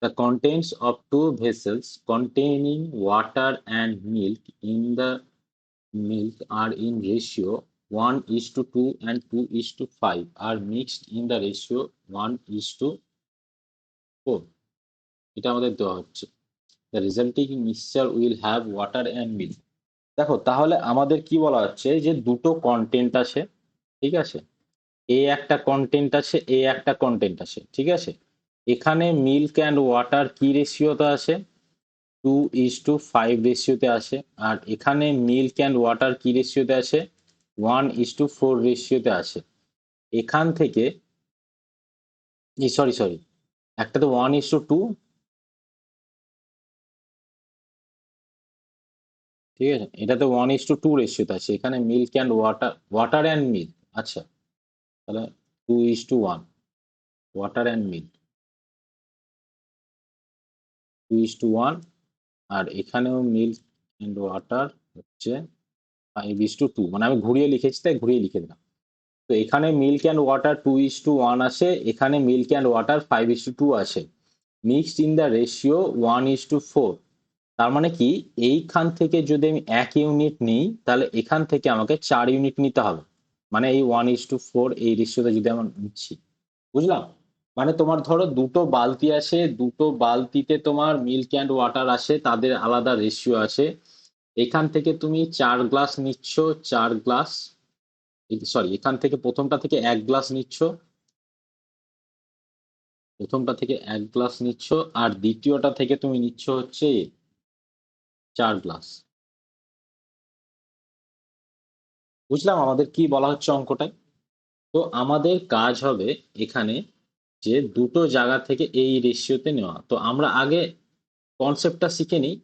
The contents of two vessels containing water and milk are in ratio 1:2 and 2:5 are mixed in the ratio 1:4. এটা আমাদের দেওয়া হচ্ছে। The resulting mixture will have water and milk. দেখো তাহলে আমাদের কি বলা হচ্ছে যে দুটো কন্টেন্ট আছে, ঠিক আছে, এ একটা কন্টেন্ট আছে, এ একটা কন্টেন্ট আছে, ঠিক আছে। এখানে মিল্ক অ্যান্ড ওয়াটার কি রেশিওতে আছে? 2:5 রেশিওতে আছে। আর এখানে মিল্ক অ্যান্ড ওয়াটার কি রেশিওতে আছে? 1:4 রেশিওতে আছে। এখান থেকে সরি একটা তো 1:2, ঠিক আছে, এটাতে 1:2 রেশিওতে আছে। এখানে milk and water and milk, আচ্ছা, তাহলে 2:1 ওয়াটার অ্যান্ড মিল্ক, 2:1। আর এখানেও মিল্ক অ্যান্ড ওয়াটার হচ্ছে 5:2, মানে আমি ঘুরিয়ে লিখেছি তাই ঘুরিয়ে লিখে দিলাম। তো এখানে মিল্ক অ্যান্ড ওয়াটার 2:1 আছে, এখানে মিল্ক অ্যান্ড ওয়াটার 5:2 আছে, মিক্সড ইন দ্য রেশিও 1:4। তার মানে কি এইখান থেকে যদি আমি 1 ইউনিট নিই তাহলে এখান থেকে আমাকে 4 ইউনিট নিতে হবে, মানে এই 1:4 এই রেশিওতে যদি আমরা নিচ্ছি, বুঝলাম? মানে তোমার ধরো দুটো বালতি আছে, দুটো বালতিতে তোমার মিল্ক অ্যান্ড ওয়াটার আছে, তাদের আলাদা রেশিও আছে। এখান থেকে তুমি 4 গ্লাস নিচ্ছ, 4 গ্লাস, সরি, এখান থেকে প্রথমটা থেকে 1 গ্লাস নিচ্ছ, প্রথমটা থেকে 1 গ্লাস নিচ্ছ, আর দ্বিতীয়টা থেকে তুমি নিচ্ছ হচ্ছে 4 গ্লাস। বুঝলাম আমাদের কি বলা হচ্ছে অঙ্কটায়? তো আমাদের কাজ হবে এখানে যে দুটো জায়গা থেকে এই রেশিওতে নেওয়া। তো আমরা আগে কনসেপ্টটা শিখে নিই,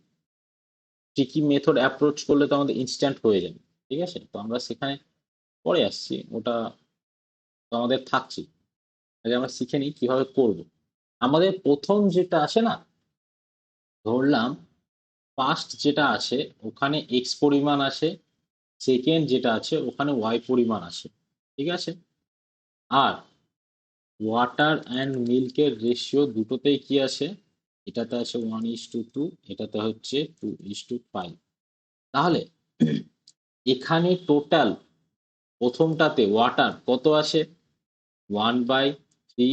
ট্রিকি মেথড অ্যাপ্রোচ করলে তো আমাদের ইনস্ট্যান্ট হয়ে যাবে, ঠিক আছে। তো আমরা সেখানে পরে আসছি, ওটা তো আমাদের থাকছি, আগে আমরা শিখে নিই কিভাবে করব। আমাদের প্রথম যেটা আসে না, ধরলাম ফার্স্ট যেটা আছে ওখানে এক্স পরিমাণ আসে, সেকেন্ড যেটা আছে ওখানে ওয়াই পরিমাণ আসে, ঠিক আছে। আর ওয়াটার অ্যান্ড মিল্কের রেশিও দুটোতেই কি আসে? এটাতে আছে 1:2, এটাতে হচ্ছে 2:5। তাহলে এখানে টোটাল প্রথমটাতে ওয়াটার কত আসে? 1/3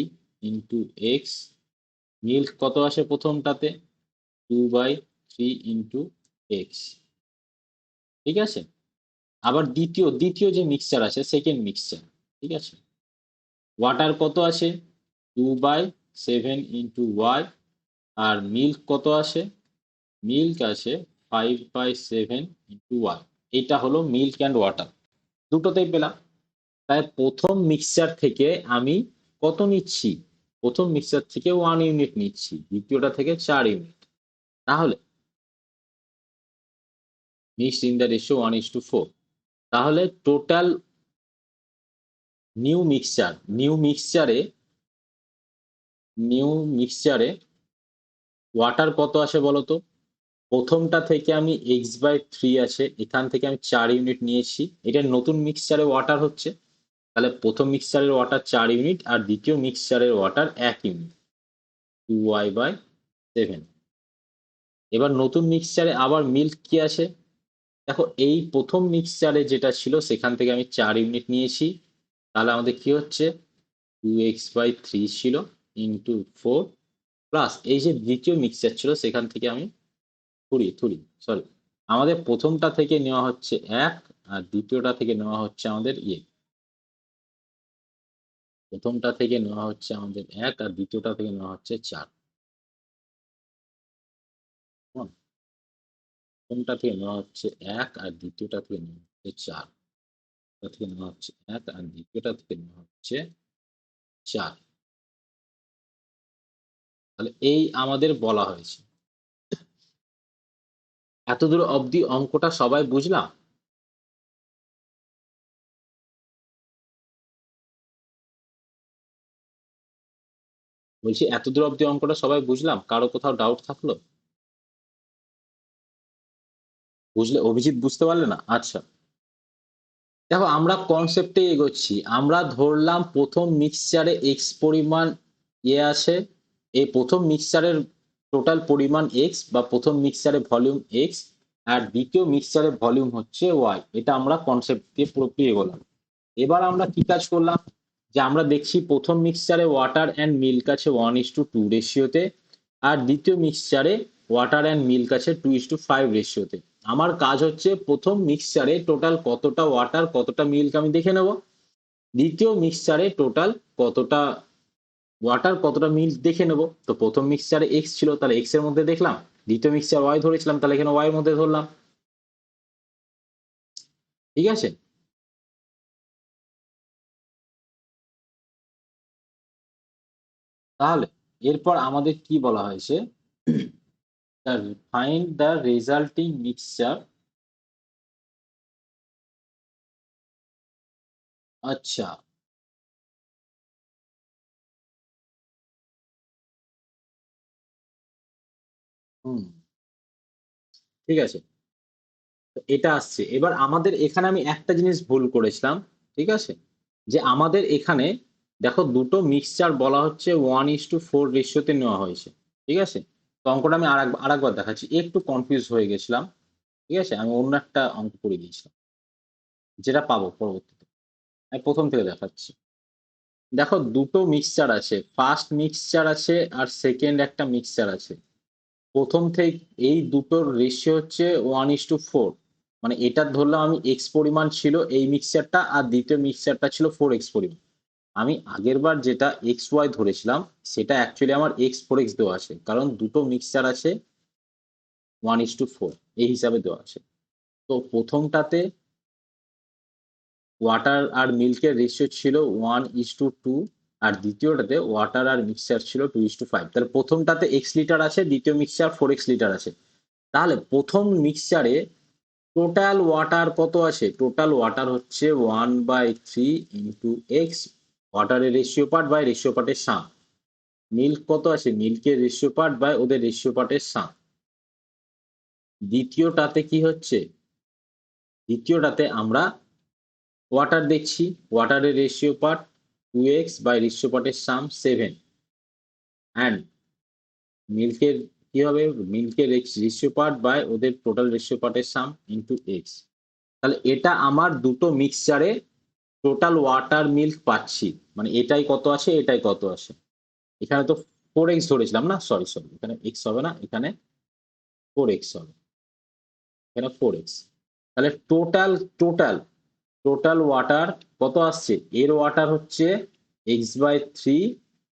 ইন্টু এক্স। মিল্ক কত আসে প্রথমটাতে? 2/3 ইন্টু এক্স, ঠিক আছে। আবার দ্বিতীয় যে মিক্সচার আছে, সেকেন্ড মিক্সচার, ঠিক আছে, ওয়াটার কত আসে? 2/7 ইন্টু ওয়াই। আর মিল্ক কত আসে? মিল্ক আসে 5/7 ইন্টু ওয়াই। এটা হলো মিল্ক অ্যান্ড ওয়াটার, দুটোতেই পেলাম। তাই প্রথম মিক্সচার থেকে আমি কত নিচ্ছি? প্রথম মিক্সচার থেকে 1 ইউনিট নিচ্ছি, দ্বিতীয়টা থেকে 4 ইউনিট। তাহলে মিক্সড ইন দ্য রেশিও 1:4। তাহলে টোটাল নিউ মিক্সচারে ওয়াটার কত আসে বলতো? প্রথমটা থেকে আমি x/3 আছে, এখান থেকে আমি 4 ইউনিট নিয়েছি, এটা নতুন মিক্সচারে ওয়াটার হচ্ছে। তাহলে প্রথম মিক্সচারের ওয়াটার 4 ইউনিট আর দ্বিতীয় মিক্সচারের ওয়াটার 1 ইউনিট, 2y/7। এবার নতুন মিক্সচারে আবার মিল্ক কি আসে? দেখো এই প্রথম মিক্সচারে যেটা ছিল সেখান থেকে আমি 4 ইউনিট নিয়েছি, তাহলে আমাদের কি হচ্ছে? 2x/3 ছিল ইন্টু 4 প্লাস এই যে দ্বিতীয় মিক্সচার ছিল সেখান থেকে আমি সরি, আমাদের প্রথমটা থেকে নেওয়া হচ্ছে 1 আর দ্বিতীয়টা থেকে নেওয়া হচ্ছে আমাদের প্রথমটা থেকে নেওয়া হচ্ছে আমাদের 1 আর দ্বিতীয়টা থেকে নেওয়া হচ্ছে 4। প্রথমটা থেকে নেওয়া হচ্ছে 1 আর দ্বিতীয়টা থেকে নেওয়া হচ্ছে 4, থেকে নেওয়া হচ্ছে 1 আর দ্বিতীয়টা থেকে নেওয়া হচ্ছে 4। তাহলে এই আমাদের বলা হয়েছে। এতদূর অবধি অঙ্কটা সবাই বুঝলাম? বলছি এতদূর অবধি অঙ্কটা সবাই বুঝলাম, কারো কোথাও ডাউট থাকলো? বুঝলে অভিজিৎ, বুঝতে পারলে না? আচ্ছা, দেখো আমরা কনসেপ্টে এগোচ্ছি। আমরা ধরলাম প্রথম মিক্সচারে এক্স পরিমাণ আছে, এই প্রথম মিক্সচারের টোটাল পরিমাণ এক্স বা প্রথম মিক্সচারে ভলিউম এক্স আর দ্বিতীয় মিক্সচারে ভলিউম হচ্ছে ওয়াই। এটা আমরা কনসেপ্ট দিয়ে পুরোপুরি এগোলাম। এবার আমরা কি কাজ করলাম, যে আমরা দেখছি প্রথম মিক্সচারে ওয়াটার অ্যান্ড মিল্ক আছে 1:2 রেশিওতে, আর দ্বিতীয় মিক্সচারে ওয়াটার অ্যান্ড মিল্ক আছে 2:5 রেশিওতে। আমার কাজ হচ্ছে প্রথম মিক্সচারে টোটাল কতটা ওয়াটার কতটা মিল্ক আমি দেখে নেব, দ্বিতীয় মিক্সচারে টোটাল কতটা ওয়াটার কতটা মিল্ক দেখে নেব। তো প্রথম মিক্সচারে এক্স ছিল, তাহলে এক্স এর মধ্যে দেখলাম, দ্বিতীয় মিক্সচার ওয়াই ধরেছিলাম, তাহলে এখানে ওয়াই এর মধ্যে ধরলাম। ঠিক আছে, তাহলে এরপর আমাদের কি বলা হয়েছে, ফাইন্ড দ্য রেজাল্টিং মিক্সচার। আচ্ছা, হুম, ঠিক আছে, তো এটা আসছে। এবার আমাদের এখানে আমি একটা জিনিস ভুল করেছিলাম, ঠিক আছে, যে আমাদের এখানে দেখো দুটো মিক্সচার বলা হচ্ছে 1:4 রেশিওতে নেওয়া হয়েছে। ঠিক আছে, তো অঙ্কটা আমি আরেকবার দেখাচ্ছি, একটু কনফিউজ হয়ে গেছিলাম। ঠিক আছে, আমি অন্য একটা অঙ্ক করে দিয়েছিলাম, যেটা পাবো পরবর্তীতে। আমি প্রথম থেকে দেখাচ্ছি। দেখো দুটো মিক্সচার আছে, ফার্স্ট মিক্সচার আছে আর সেকেন্ড একটা মিক্সচার আছে। প্রথম থেকে এই দুটোর রেশিও হচ্ছে 1:4, মানে এটা ধরলাম আমি এক্স পরিমাণ ছিল এই মিক্সচারটা, আর দ্বিতীয় মিক্সচারটা ছিল 4x পরিমাণ। আমি আগের বার যেটা এক্স ওয়াই ধরেছিলাম সেটা অ্যাকচুয়ালি আমার x4x দেওয়া আছে, কারণ দুটো মিক্সচার আছে 1:4 এই হিসাবে দেওয়া আছে। তো প্রথমটাতে ওয়াটার আর মিল্কের রেশিও ছিল 1:2, আর দ্বিতীয়টাতে ওয়াটার আর মিক্সচার ছিল 2:5। তাহলে প্রথমটাতে এক্স লিটার আছে, দ্বিতীয় মিক্সচার 4x লিটার আছে। তাহলে প্রথম মিক্সচারে টোটাল ওয়াটার কত আছে, টোটাল ওয়াটার হচ্ছে 1/3 ইন্টু এক্স, ওয়াটারের রেশিও পার্ট বাই রেশিও পার্টের সাম। মিল্ক কত আছে, মিল্কের রেশিও পার্ট বাই ওদের রেশিও পার্টের সাম। দ্বিতীয়টাতে কি হচ্ছে, দ্বিতীয়টাতে আমরা ওয়াটার দেখছি, ওয়াটারের ratio part 2x by ratio পার্টের সাম 7, অ্যান্ড মিল্কের কি হবে, মিল্কের রেশিও পার্ট বাই ওদের টোটাল রেশিও পার্টের সাম ইন্টু এক্স। তাহলে এটা আমার দুটো মিক্সচারে টোটাল ওয়াটার মিল্ক পাচ্ছি, মানে এটাই কত আছে এটাই কত আছে। এখানে তো 4x ধরেছিলাম না, সরি সরি, এখানে x হবে না, এখানে 4x হবে, এখানে 4x। তাহলে টোটাল টোটাল টোটাল ওয়াটার কত আসছে, এর ওয়াটার হচ্ছে x/3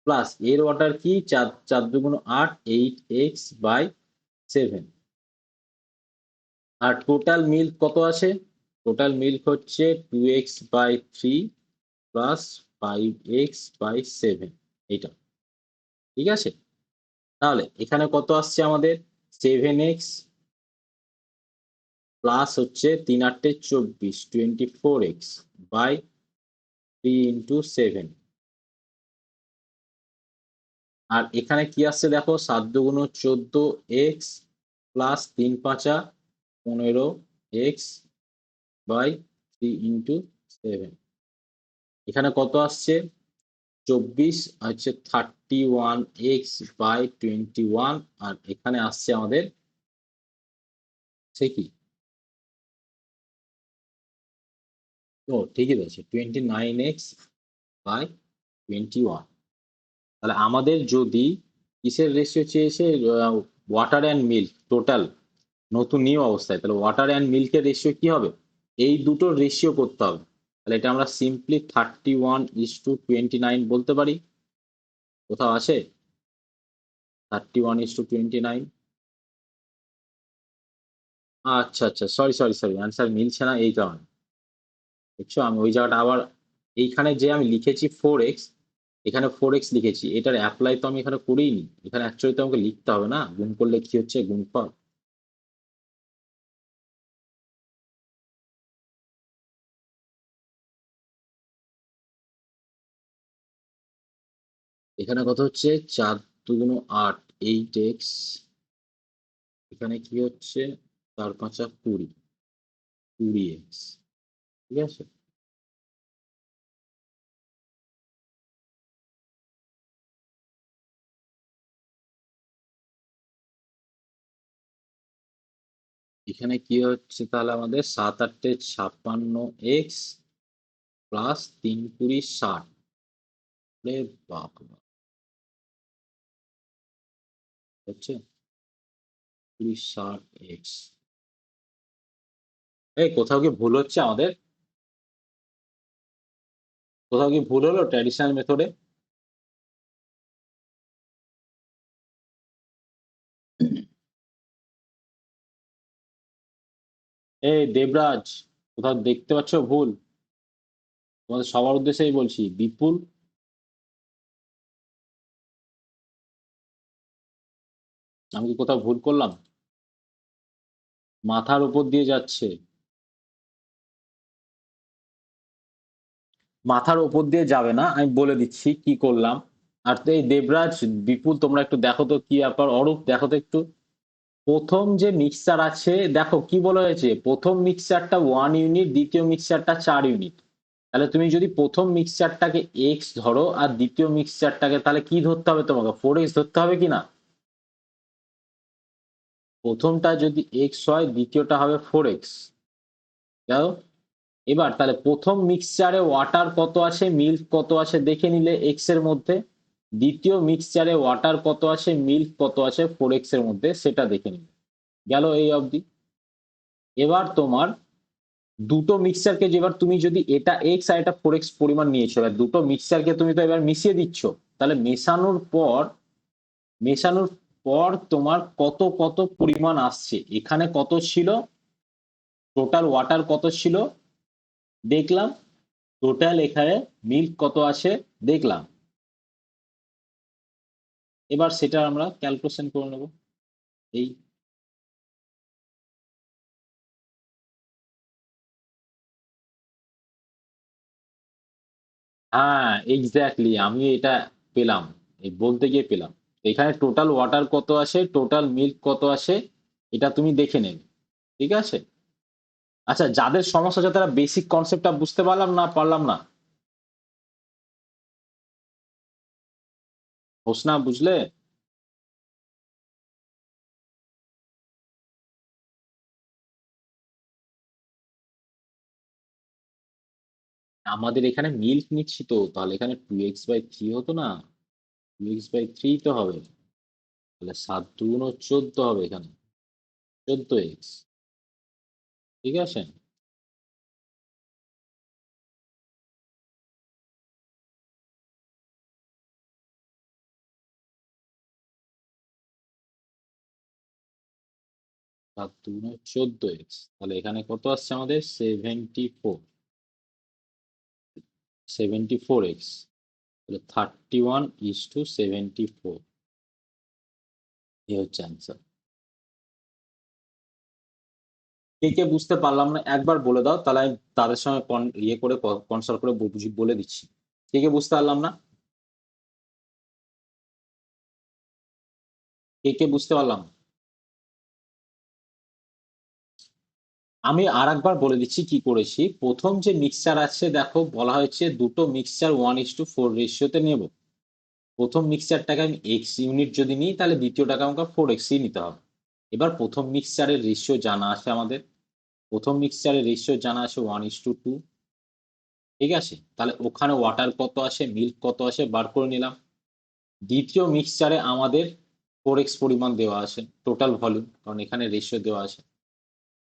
প্লাস এর ওয়াটার কি 4 4 দুগুণ 8 8x/7, আর টোটাল মিল্ক কত আছে, টোটাল মিল্ক হচ্ছে 2x/3 প্লাস 5x/7, এইটা। ঠিক আছে, তাহলে এখানে কত আসছে আমাদের, 7x প্লাস হচ্ছে 3×8 = 24 24x/3 × 7, আর এখানে কি আসছে দেখো 7×2 = 14x প্লাস 3×5 = 15x/3 × 7। এখানে কত আসছে 24 হচ্ছে 31x/21, আর এখানে আসছে আমাদের সে কি, ও ঠিকই বলছে 29x/21। তাহলে আমাদের যদি কিসের রেশিও চেয়েছে, ওয়াটার অ্যান্ড মিল্ক টোটাল নতুন নিউ অবস্থায়, তাহলে ওয়াটার অ্যান্ড মিল্কের রেশিও কি হবে, এই দুটোর রেশিও করতে হবে। তাহলে এটা আমরা সিম্পলি 31:29 বলতে পারি, কোথাও আছে 31:29। আচ্ছা আচ্ছা, সরি সরি সরি, অ্যান্সার মিলছে না এই কারণে। দেখছো আমি ওই জায়গাটা আবার, এইখানে যে আমি লিখেছি 4x, এখানে 4x লিখেছি, এটার অ্যাপ্লাই তো আমি এখানে করিনি, এখানে অ্যাকচুয়ালি তো আমাকে লিখতে হবে না, গুণ করলে কি হচ্ছে গুণফল। এখানে কত হচ্ছে 4 2 8 8x, এখানে কি হচ্ছে 4 5 20 20x। ঠিক আছে, এখানে কি হচ্ছে তাহলে আমাদের 7 8 56 এক্স প্লাস 3 20 60। রে বাপ রে বাপ, হচ্ছে 20 60 এক্স। এই কোথাও কি ভুল হচ্ছে আমাদের? কোথাও কি ভুল হলো ট্র্যাডিশনাল মেথডে? এই দেবরাজ, কোথাও দেখতে পাচ্ছ ভুল? তোমাদের সবার উদ্দেশ্যেই বলছি। বিপুল, আমি কি কোথাও ভুল করলাম? মাথার উপর দিয়ে যাচ্ছে, মাথার উপর দিয়ে যাবে না, আমি বলে দিচ্ছি কি করলাম। আর তো এই দেবরাজ, বিপুল, তোমরা একটু দেখো তো কি ব্যাপার। অরূপ দেখো তো একটু, প্রথম যে মিক্সচার আছে দেখো কি বলা হয়েছে, প্রথম মিক্সচারটা 1 ইউনিট, দ্বিতীয় মিক্সচারটা 4 ইউনিট। তাহলে তুমি যদি প্রথম মিক্সচারটাকে এক্স ধরো আর দ্বিতীয় মিক্সচারটাকে তাহলে কি ধরতে হবে তোমাকে, 4x ধরতে হবে কিনা? প্রথমটা যদি এক্স হয় দ্বিতীয়টা হবে 4x। দেখো, এবার তাহলে প্রথম মিক্সচারে ওয়াটার কত আছে, মিল্ক কত আছে দেখে নিলে এক্স এর মধ্যে, দ্বিতীয় মিক্সচারে ওয়াটার কত আছে, মিল্ক কত আছে 4x এর মধ্যে, সেটা দেখে নিলে। গেল এই অবধি। এবার তোমার দুটো মিক্সচারকে যেবার তুমি যদি এটা এক্স আর এটা 4x পরিমাণ নিয়েছো, এবার দুটো মিক্সচারকে তুমি তো এবার মিশিয়ে দিচ্ছ। তাহলে মেশানোর পর তোমার কত কত পরিমাণ আসছে, এখানে কত ছিল, টোটাল ওয়াটার কত ছিল দেখলাম, টোটাল এখানে মিল্ক কত আছে দেখলাম। এবার সেটা আমরা ক্যালকুলেশন করে নেব। এই, হ্যাঁ এক্স্যাক্টলি, আমি এটা পেলাম, এই বলতে গিয়ে পেলাম। এখানে টোটাল ওয়াটার কত আসে, টোটাল মিল্ক কত আসে, এটা তুমি দেখে নেবে। ঠিক আছে। আচ্ছা, যাদের সমস্যা হচ্ছে তারা বেসিক কনসেপ্টটা বুঝতে পারলাম না পারলাম না, হোসনা বুঝলে? আমাদের এখানে মিল্ক নিচ্ছি তো, তাহলে এখানে 2x/3 হতো না, 2x/3 তো হবে। তাহলে 7 2 14 হবে এখানে, 14x। ঠিক আছে। 7 2 14x, তাহলে এখানে কত আসছে আমাদের, 74x। তাহলে 31:74, এই হচ্ছে অ্যান্সার। কে কে বুঝতে পারলাম না একবার বলে দাও, তাহলে আমি তাদের সঙ্গে ইয়ে করে কনসাল্ট করে বলে দিচ্ছি। কে কে বুঝতে পারলাম না, কে কে বুঝতে পারলাম? আমি আর একবার বলে দিচ্ছি কি করেছি। প্রথম যে মিক্সচার আছে দেখো বলা হয়েছে দুটো মিক্সচার 1:4 রেশিওতে নেব। প্রথম মিক্সচারটাকে আমি এক্স ইউনিট যদি নিই তাহলে দ্বিতীয়টাকে আমাকে 4x নিতে হবে। এবার প্রথম মিক্সচারের রেশিও জানা আছে আমাদের, প্রথম মিক্সচারের রেশিও জানা আছে 1:2। ঠিক আছে, তাহলে ওখানে ওয়াটার কত আসে, মিল্ক কত আসে বার করে নিলাম। দ্বিতীয় মিক্সচারে আমাদের 4x পরিমাণ দেওয়া আছে, টোটাল ভলিউম, কারণ এখানে রেশিও দেওয়া আছে।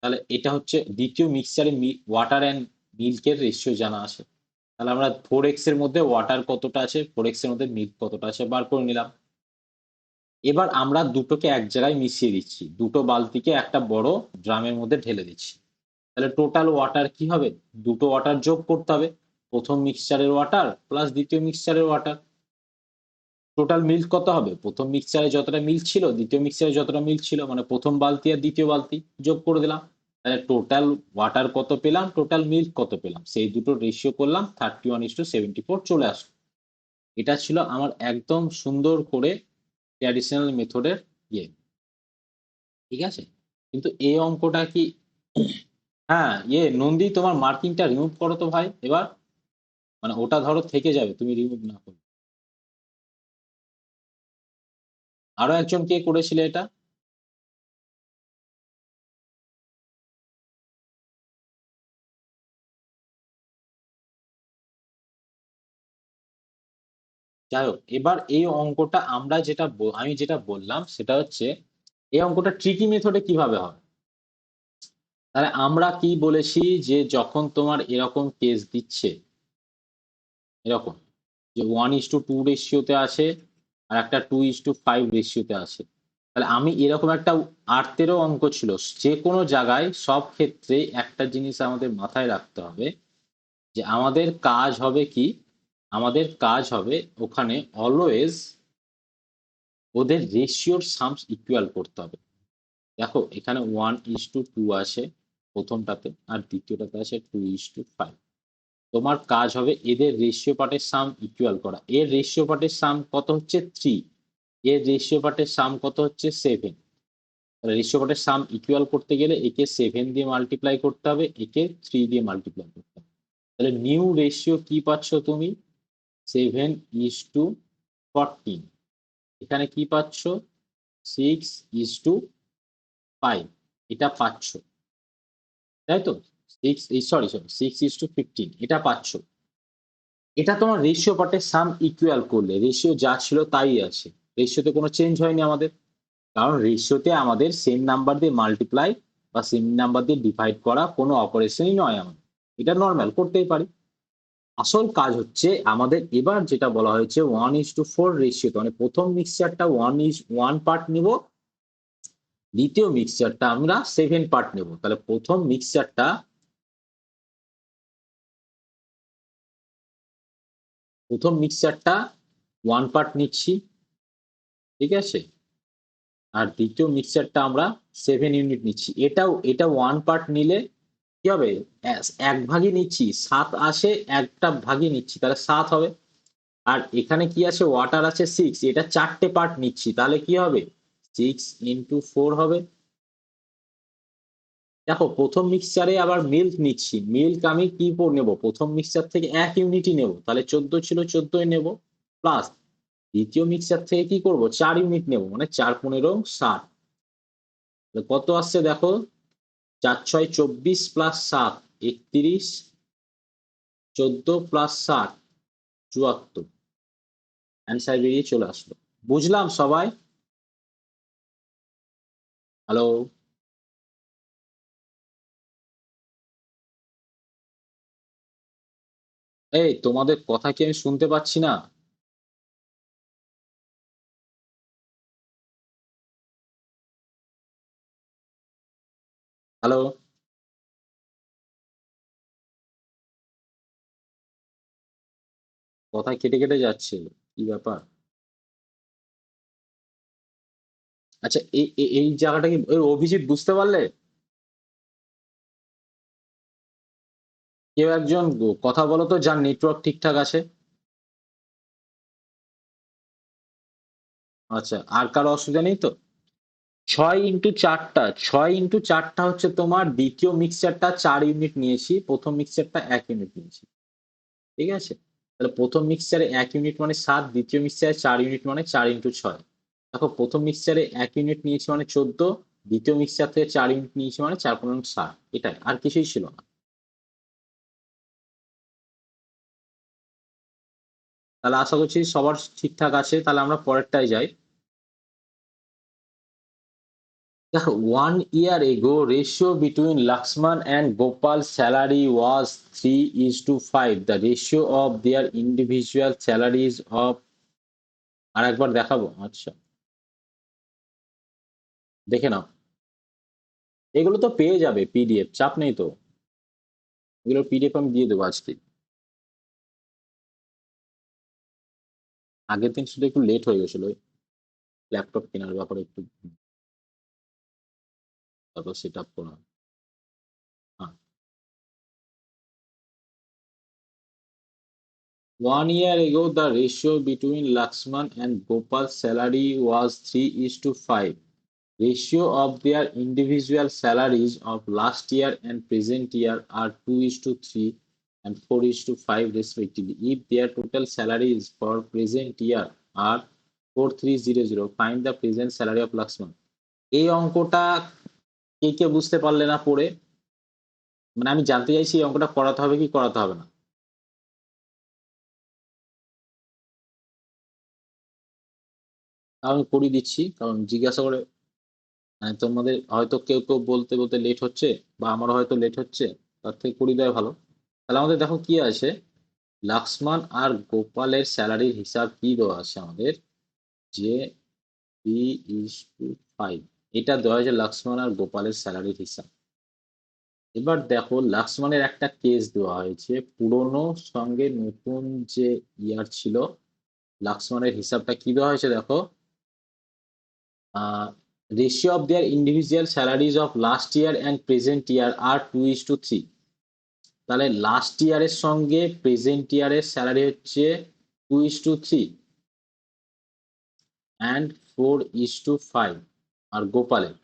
তাহলে এটা হচ্ছে দ্বিতীয় মিক্সচারে ওয়াটার অ্যান্ড মিল্কের রেশিও জানা আছে। তাহলে আমরা 4x এর মধ্যে ওয়াটার কতটা আছে, 4x এর মধ্যে মিল্ক কতটা আছে বার করে নিলাম। এবার আমরা দুটোকে এক জায়গায় মিশিয়ে দিচ্ছি, দুটো বালতিকে একটা বড় ড্রামের মধ্যে ঢেলে দিচ্ছি। তাহলে টোটাল ওয়াটার কি হবে, দুটো ওয়াটার যোগ করতে হবে, প্রথম মিক্সচারের ওয়াটার প্লাস দ্বিতীয় মিক্সচারের ওয়াটার। টোটাল মিল্ক কত হবে, প্রথম মিক্সচারে যতটা মিল্ক ছিল দ্বিতীয় মিক্সচারে যতটা মিল্ক ছিল, মানে প্রথম বালতি আর দ্বিতীয় বালতি যোগ করে দিলাম। তাহলে টোটাল ওয়াটার কত পেলাম, টোটাল মিল্ক কত পেলাম, সেই দুটো রেশিও করলাম, 31:74 চলে আসলো। এটা ছিল আমার একদম সুন্দর করে ট্র্যাডিশনাল মেথডের ইয়ে। ঠিক আছে। কিন্তু এই অঙ্কটা কি, হ্যাঁ ইয়ে নন্দী, তোমার মার্কিংটা রিমুভ করো তো ভাই এবার, মানে ওটা ধরো থেকে যাবে তুমি রিমুভ না করো। আরো একজন কে করেছিল এটা? যাই হোক, এবার এই অঙ্কটা আমি যেটা বললাম সেটা হচ্ছে এই অঙ্কটা ট্রিকি মেথডে কিভাবে হয়। তাহলে আমরা কি বলেছি যে যখন তোমার এরকম কেস দিচ্ছে, এরকম যে 1:2 রেশিওতে আছে আর একটা 2:5 রেশিওতে আছে, তাহলে আমি এরকম একটা আর্তেরও অঙ্ক ছিল, যে কোনো জায়গায় সব ক্ষেত্রে একটা জিনিস আমাদের মাথায় রাখতে হবে যে আমাদের কাজ হবে কি, আমাদের কাজ হবে ওখানে অলওয়েজ ওদের রেশিওর সামস ইকুয়াল করতে হবে। দেখো এখানে 1:2 আছে প্রথমটাতে, আর দ্বিতীয়টাতে আছে 2:5। তোমার কাজ হবে এদের রেশিও পার্টের সাম ইকুয়াল করা। এর রেশিও পার্টের সাম কত হচ্ছে 3, এর রেশিও পার্টের সাম কত হচ্ছে 7। রেশিও পার্টের সাম ইকুয়াল করতে গেলে একে 7 দিয়ে মাল্টিপ্লাই করতে হবে, একে 3 দিয়ে মাল্টিপ্লাই করতে হবে। তাহলে নিউ রেশিও কি পাচ্ছ তুমি, 7:14। এখানে কি পাচ্ছ, 6:5, এটা পাচ্ছ, তাই তো? 6:15 এটা পাচ্ছ। এটা তোমার রেশিও পার্টের সাম ইকুয়াল করলে রেশিও যা ছিল তাই আছে, রেশিওতে কোনো চেঞ্জ হয়নি আমাদের, কারণ রেশিওতে আমাদের সেম নাম্বার দিয়ে মাল্টিপ্লাই বা সেম নাম্বার দিয়ে ডিভাইড করা কোনো অপারেশনই নয় আমাদের, এটা নর্মাল করতেই পারি। আসল কাজ হচ্ছে আমাদের এবার যেটা বলা হয়েছে 1:4 রেশিওতে, মানে প্রথম মিক্সচারটা 1 পার্ট নিব, দ্বিতীয় মিক্সচারটা আমরা 7 পার্ট নেব। তাহলে প্রথম মিক্সচারটা 1 পার্ট নিচ্ছি, ঠিক আছে, আর দ্বিতীয় মিক্সচারটা আমরা 7 ইউনিট নিচ্ছি। এটা 1 পার্ট নিলে কি হবে, এক ভাগই নিচ্ছি, 7 আসে একটা ভাগই নিচ্ছি, তাহলে 7 হবে। আর এখানে কি আছে, ওয়াটার আছে 6, এটা 4টে পার্ট নিচ্ছি, তাহলে কি হবে, 6 × 4 হবে। দেখো প্রথম মিক্সচারে আবার মিল্ক নিচ্ছি, মিল্ক আমি কি নেব, প্রথম মিক্সচার থেকে 1 ইউনিটই নেব, তাহলে 14 ছিল 14ই নেব, প্লাস দ্বিতীয় মিক্সচার থেকে কি করব, 4 ইউনিট নেব, মানে 4×15 = 60। কত আসছে দেখো, 4×6 = 24 প্লাস 7 31, 14 প্লাস 60 74, অ্যান্সার বেরিয়ে চলে আসলো। বুঝলাম সবাই? হ্যালো? এই তোমাদের কথা কি আমি শুনতে পাচ্ছি না? হ্যালো? কথা কেটে কেটে যাচ্ছে, কি ব্যাপার? আচ্ছা, এই জায়গাটা কি অভিজিৎ বুঝতে পারলে? কেউ একজন কথা বলো তো যার নেটওয়ার্ক ঠিকঠাক আছে। আচ্ছা, আর কারো অসুবিধা নেই তো? 6 × 4টা হচ্ছে তোমার দ্বিতীয় মিক্সচারটা 4 ইউনিট নিয়েছি, প্রথম মিক্সচারটা 1 ইউনিট নিয়েছি, ঠিক আছে। তাহলে প্রথম মিক্সচারে 1 ইউনিট মানে 7, দ্বিতীয় মিক্সচারে 4 ইউনিট মানে 4 × 6। দেখো প্রথম মিক্সচারে 1 ইউনিট নিয়েছি মানে 14, দ্বিতীয় মিক্সচার থেকে 4 ইউনিট নিয়েছি মানে 4×15 = 60, এটাই, আর কিছুই ছিল না। তাহলে আশা করছি সবার ঠিকঠাক আছে, তাহলে আমরা পরেরটায় যাই। দেখো 1 year ago ratio between Laxman and Gopal's salary was 3:5, the ratio of their individual salaries of, আর একবার দেখাবো, আচ্ছা দেখে নাও, এগুলো তো পেয়ে যাবে পিডিএফ, চাপ নেই তো, এগুলো পিডিএফ আমি দিয়ে দেবো আজকে। আগের দিন শুধু একটু লেট হয়ে গেছিল, ল্যাপটপ কেনার ব্যাপারে একটু, তারপর সেট আপ করা। হ্যাঁ, 1 year ago the ratio between Laxman and Gopal's salary was 3:5. Ratio of their individual salaries of last year and present year are 2:3 and 4:5 respectively. If their total salaries for present year are 4300, find the present salary of Laxman. এই অঙ্কটা কে কে বুঝতে পারলে না পড়ে, মানে আমি জানতে চাইছি এই অঙ্কটা করাতে হবে কি করাতে হবে না। আমি করিয়ে দিচ্ছি, কারণ জিজ্ঞাসা করে তোমাদের হয়তো কেউ কেউ বলতে বলতে লেট হচ্ছে, বা আমারও হয়তো লেট হচ্ছে, তার থেকে করিয়ে দেওয়া ভালো। তাহলে আমাদের দেখো কি আছে, লাক্সমান আর গোপালের স্যালারির হিসাব কি দেওয়া আছে আমাদের, যে 3:5, এটা দেওয়া হয়েছে লাক্সমান আর গোপালের স্যালারির হিসাব। এবার দেখো লাক্সমানের একটা কেস দেওয়া হয়েছে, পুরনো সঙ্গে নতুন যে ইয়ার ছিল, লাক্সমানের হিসাবটা কি দেওয়া হয়েছে দেখো, ratio of their individual salaries of last year and present year আর 2:3। তাহলে লাস্ট ইয়ারের সঙ্গে প্রেজেন্ট ইয়ারের স্যালারি হচ্ছে 2:3 অ্যান্ড 4:5। আর গোপালের,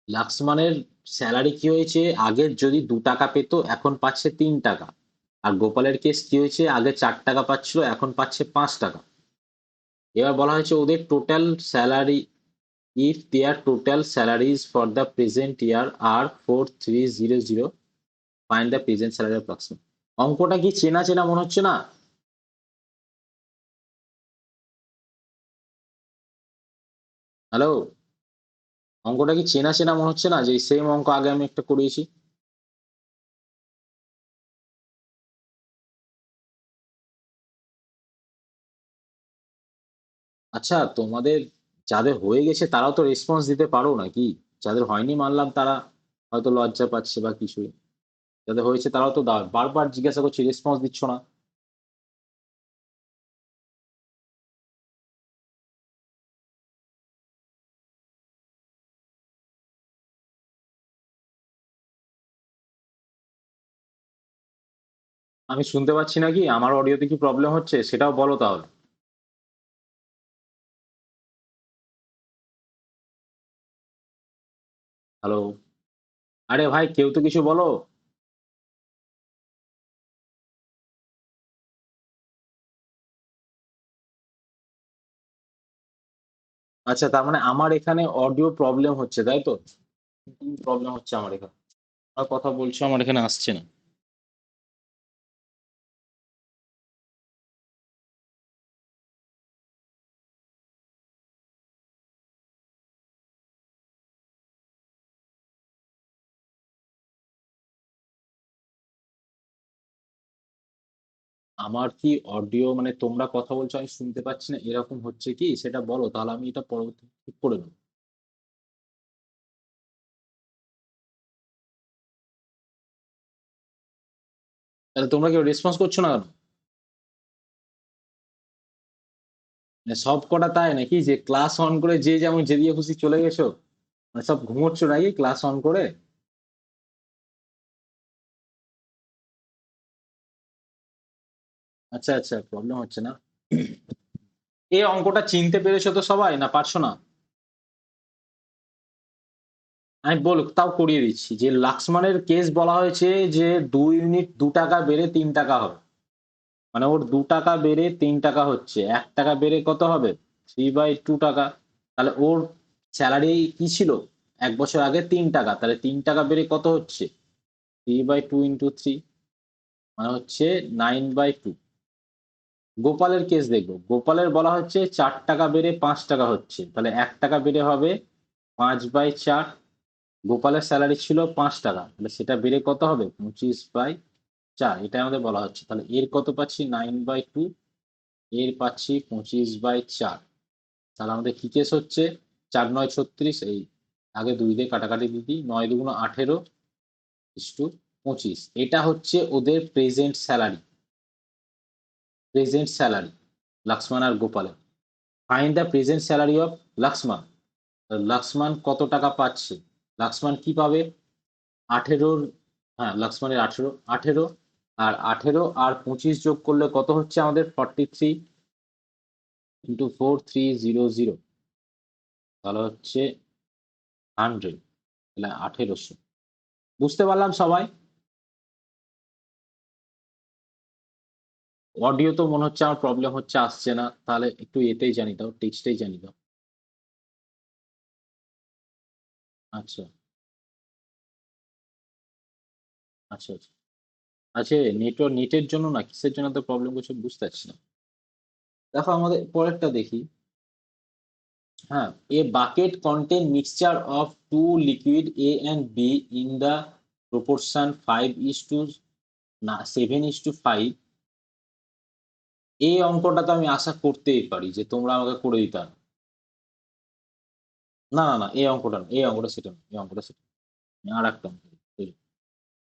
লাক্সমানের স্যালারি কি হয়েছে, আগের যদি 2 টাকা পেত এখন পাচ্ছে 3 টাকা। আর গোপালের কেস কি হয়েছে, আগে 4 টাকা পাচ্ছিল এখন পাচ্ছে 5 টাকা। এবার বলা হয়েছে ওদের total salary, if their total salaries for the present year are 4,300, find the present salary of Laxman. অঙ্কটা কি চেনা চেনা মনে হচ্ছে না? হ্যালো, অঙ্কটা কি চেনা চেনা মনে হচ্ছে না, যে সেম অঙ্ক আগে আমি একটা করিয়েছি? আচ্ছা, তোমাদের যাদের হয়ে গেছে তারাও তো রেসপন্স দিতে পারো নাকি? যাদের হয়নি মানলাম তারা হয়তো লজ্জা পাচ্ছে বা কিছু, যাদের হয়েছে তারাও তো দাও, বারবার জিজ্ঞাসা করছি রেসপন্স দিচ্ছ না। আমি শুনতে পাচ্ছি নাকি, আমার অডিওতে কি প্রবলেম হচ্ছে সেটাও বলো তাহলে। হ্যালো, আরে ভাই কেউ তো কিছু বলো। আচ্ছা, তার মানে আমার এখানে অডিও প্রবলেম হচ্ছে তাই তো? প্রবলেম হচ্ছে আমার এখানে, আমার কথা বলছো আমার এখানে আসছে না। আমার কি অডিও মানে তোমরা কথা বলছো আমি শুনতে পাচ্ছি না এরকম হচ্ছে কি, সেটা বলো তাহলে আমি এটা পরবর্তী ঠিক করে নেবো। তাহলে তোমরা কেউ রেসপন্স করছো না কেন? মানে সব কটা তাই নাকি, যে ক্লাস অন করে যে যেমন যেদিকে খুশি চলে গেছো? মানে সব ঘুমোচ্ছ নাকি ক্লাস অন করে? আচ্ছা আচ্ছা, প্রবলেম হচ্ছে না। এই অঙ্কটা চিনতে পেরেছো তো সবাই, না পারছো না? আমি বল তাও করিয়ে দিচ্ছি, যে লাক্সমানের কেস বলা হয়েছে যে 2 ইউনিট 2 টাকা বেড়ে 3 টাকা হবে। মানে ওর 2 টাকা বেড়ে 3 টাকা হচ্ছে, 1 টাকা বেড়ে কত হবে, 3/2 টাকা। তাহলে ওর স্যালারি কি ছিল 1 বছর আগে 3 টাকা, তাহলে 3 টাকা বেড়ে কত হচ্ছে, 3/2 × 3, মানে হচ্ছে 9/2। গোপালের কেস দেখবো, গোপালের বলা হচ্ছে 4 টাকা বেড়ে 5 টাকা হচ্ছে, তাহলে 1 টাকা বেড়ে হবে 5/4। গোপালের স্যালারি ছিল 5 টাকা, তাহলে সেটা বেড়ে কত হবে 25/4, এটা আমাদের বলা হচ্ছে। তাহলে এর কত পাচ্ছি 9/2, এর পাচ্ছি 25/4। তাহলে আমাদের কি কেস হচ্ছে, 4×9 = 36, এই আগে 2 দিয়ে কাটাকাটি দিদি, 9×2 = 18 ইস্টু 25। এটা হচ্ছে ওদের present salary, present salary Laxman আর গোপালের। Find the present salary of Laxman. Laxman কত টাকা পাচ্ছে, লাক্সমান কি পাবে, 18, হ্যাঁ লাক্সমানের 18, আর 18 আর 25 যোগ করলে কত হচ্ছে আমাদের 43 × 4,300, তাহলে হচ্ছে 100, তাহলে 1800। বুঝতে পারলাম সবাই? অডিও তো মনে হচ্ছে আমার প্রবলেম হচ্ছে, আসছে না, তাহলে একটু এতেই জানি দাও, টেক্সটেই জানি দাও। আচ্ছা আচ্ছা আচ্ছা। আচ্ছা, নেটের জন্য না কিসের জন্য তো প্রবলেম করছে বুঝতে পারছি না। দেখো আমাদের পরেরটা দেখি। হ্যাঁ, a bucket contain mixture of two liquid A and B in the proportion 5:, না 7:5। এই অঙ্কটা তো আমি আশা করতেই পারি যে তোমরা আমাকে করে দিতে। না না না, এই অঙ্কটা না, এই অঙ্কটা সেটা না, এই অঙ্কটা সেটা না, আর একটা অঙ্ক এই।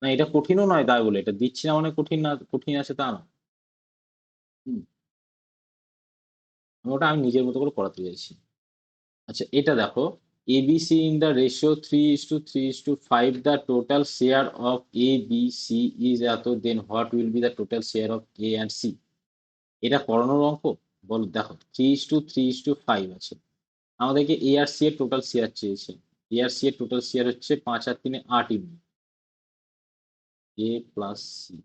না এটা কঠিনও নয় তাই বলে এটা দিচ্ছি না মানে কঠিন না, কঠিন আছে তা না। হুম, ওটা আমি নিজের মতো করে করাতে চাইছি। আচ্ছা এটা দেখো, ABC in the ratio 3:3:5, the total share of ABC is এত, then what will be the total share of A and C? এটা করানোর অঙ্ক। বল দেখো 3:3:5 আছে, আমাদেরকে এ আর সি এর টোটাল শেয়ার চেয়েছে। এ আর সি এর টোটাল শেয়ার হচ্ছে 5 আর 3 8 ইউনিট, এ প্লাস সি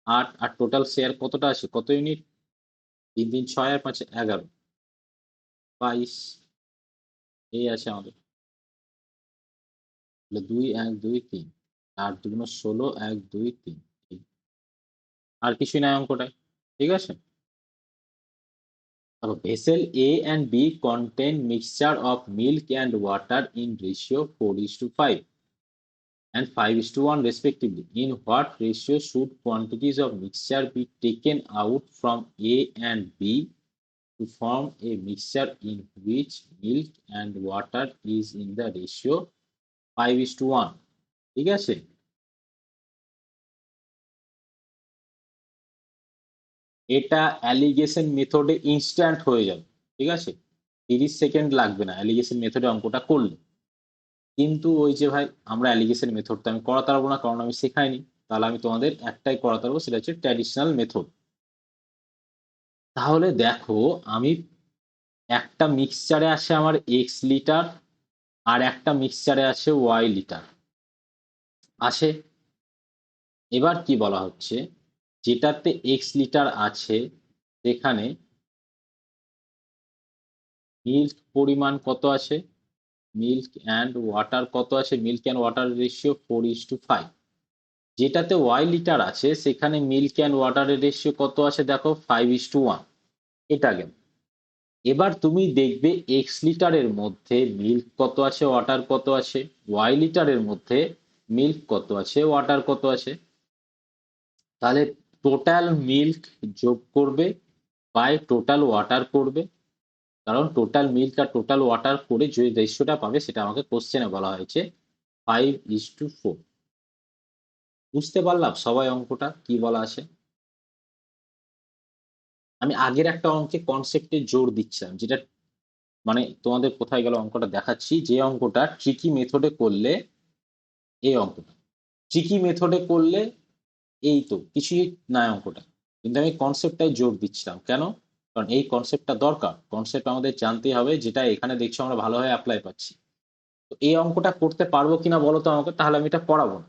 8, আর টোটাল শেয়ার কতটা আছে, কত ইউনিট? 3 3 6 আর 5 11, 22। এই আছে আমাদের, 2 1 2 3, 8 2 16, 1 2 3, আর কিছুই নাই অঙ্কটায়। ঠিক আছে, দেখো vessel A and B contain mixture of milk and water in ratio 4:5 and 5:1 respectively. In what ratio should quantities of mixture be taken out from A and B to form a mixture in which milk and water is in the ratio 5:1? ঠিক আছে, এটা allegation মেথডে instant হয়ে যাবে। ঠিক আছে, 30 second লাগবে না অ্যালিগেশন মেথডে অঙ্কটা করলে। কিন্তু ওই যে ভাই, আমরা অ্যালিগেশন মেথড তো আমি করাতে পারবো না কারণ আমি শেখাইনি। তাহলে আমি তোমাদের একটাই করাতে পারবো, সেটা হচ্ছে ট্র্যাডিশনাল মেথড। তাহলে দেখো, আমি একটা মিক্সচারে আছে আমার এক্স লিটার, আর একটা মিক্সচারে আছে ওয়াই লিটার আছে। এবার কি বলা হচ্ছে, যেটাতে এক্স লিটার আছে সেখানে মিল্ক পরিমাণ কত আছে, মিল্ক অ্যান্ড ওয়াটার কত আছে, মিল্ক অ্যান্ড ওয়াটার রেশিও 4:5। যেটাতে ওয়াই লিটার আছে সেখানে মিল্ক অ্যান্ড ওয়াটারের রেশিও কত আছে দেখো, 5:1। এটা গেল। এবার তুমি দেখবে এক্স লিটারের মধ্যে মিল্ক কত আছে, ওয়াটার কত আছে, ওয়াই লিটারের মধ্যে মিল্ক কত আছে, ওয়াটার কত আছে। তাহলে টোটাল মিল্ক যোগ করবে বাই টোটাল ওয়াটার করবে, কারণ টোটাল মিল্ক আর টোটাল ওয়াটার করে যে রেশিওটা পাবে সেটা আমাকে কোশ্চেনে বলা হয়েছে 5:4। বুঝতে পারলাম সবাই অঙ্কটা কি বলা আছে? আমি আগের একটা অঙ্কে কনসেপ্টে জোর দিচ্ছিলাম, যেটা মানে তোমাদের কোথায় গেল অঙ্কটা দেখাচ্ছি, যে অঙ্কটা ট্রিকি মেথডে করলে, এই অঙ্কটা ট্রিকি মেথডে করলে এই তো কিছুই নাই অঙ্কটা, কিন্তু আমি কনসেপ্টটাই জোর দিচ্ছিলাম কেন, কারণ এই কনসেপ্টটা দরকার, কনসেপ্ট আমাদের জানতেই হবে, যেটা এখানে দেখছো আমরা ভালোভাবে অ্যাপ্লাই পাচ্ছি। তো এই অঙ্কটা করতে পারবো কিনা বলো তো আমাকে, তাহলে আমি এটা পড়াবো না।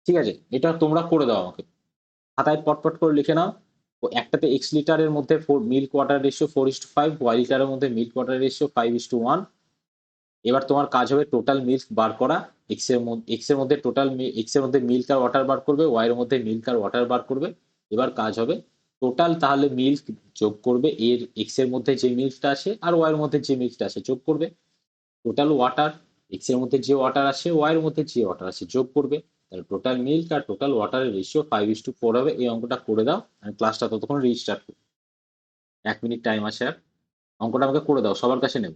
ঠিক আছে, এটা তোমরা করে দাও আমাকে, খাতায় পটপট করে লিখে নাও। ও একটাতে এক্স লিটারের মধ্যে মিল্ক ওয়াটার রেশিও 4:5, ওয়াই লিটারের মধ্যে মিল্ক ওয়াটার রেশিও 5:1। এবার তোমার কাজ হবে টোটাল মিল্ক বার করা, এক্স এর মধ্যে টোটাল এক্স এর মধ্যে মিল্ক আর ওয়াটার বার করবে, ওয়াই এর মধ্যে মিল্ক আর ওয়াটার বার করবে। এবার কাজ হবে টোটাল, তাহলে মিল্ক যোগ করবে এর এক্স এর মধ্যে যে মিল্কটা আছে আর ওয়াই এর মধ্যে যে মিল্কটা আছে যোগ করবে, টোটাল ওয়াটার এক্স এর মধ্যে যে ওয়াটার আছে ওয়াই এর মধ্যে যে ওয়াটার আছে যোগ করবে। তাহলে টোটাল মিল্ক আর টোটাল ওয়াটারের রেশিও 5:4 হবে। এই অঙ্কটা করে দাও, আমি ক্লাসটা ততক্ষণ রিস্টার্ট করি। 1 মিনিট টাইম আছে আর, অঙ্কটা আমাকে করে দাও, সবার কাছে নেব।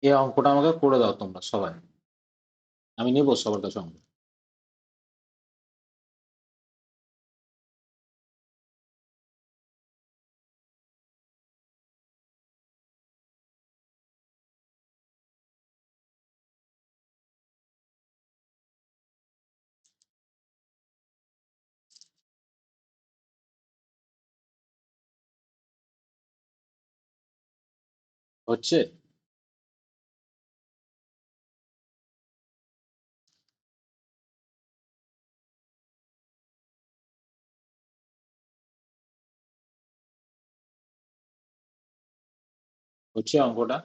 এই অঙ্কটা আমাকে করে দাও তোমরা সবাই, আমি নেবো সবার কাছে অঙ্ক। হচ্ছে হচ্ছে অঙ্কটা?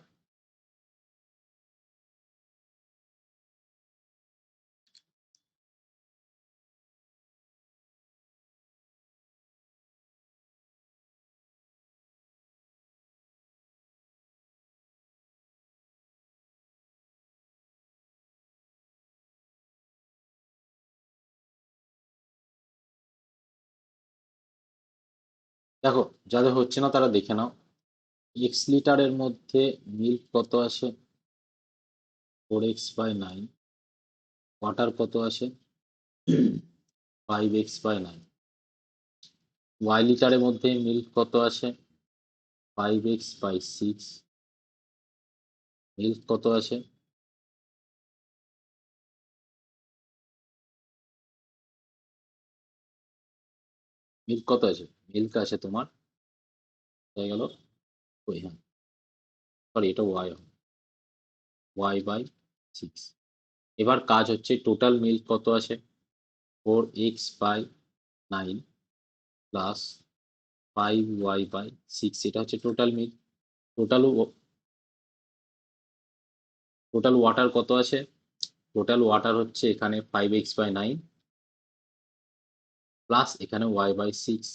দেখো, যাদের হচ্ছে না তারা দেখে নাও। এক্স লিটারের মধ্যে মিল্ক কত আসে? 4x/9। ওয়াটার কত আসে? 5x/9। ওয়াই লিটারের মধ্যে মিল্ক কত আসে? 5x/6। মিল্ক কত আসে? মিল্ক কত আছে? মিল্ক আসে তোমার, হয়ে গেল ওই, হ্যাঁ সরি, এটা y/6। এবার কাজ হচ্ছে টোটাল মিল্ক কত আসে? 4x/9 প্লাস 5y/6, এটা হচ্ছে total milk. Total total water কত আছে? টোটাল ওয়াটার হচ্ছে এখানে 5x/9 প্লাস এখানে y/6।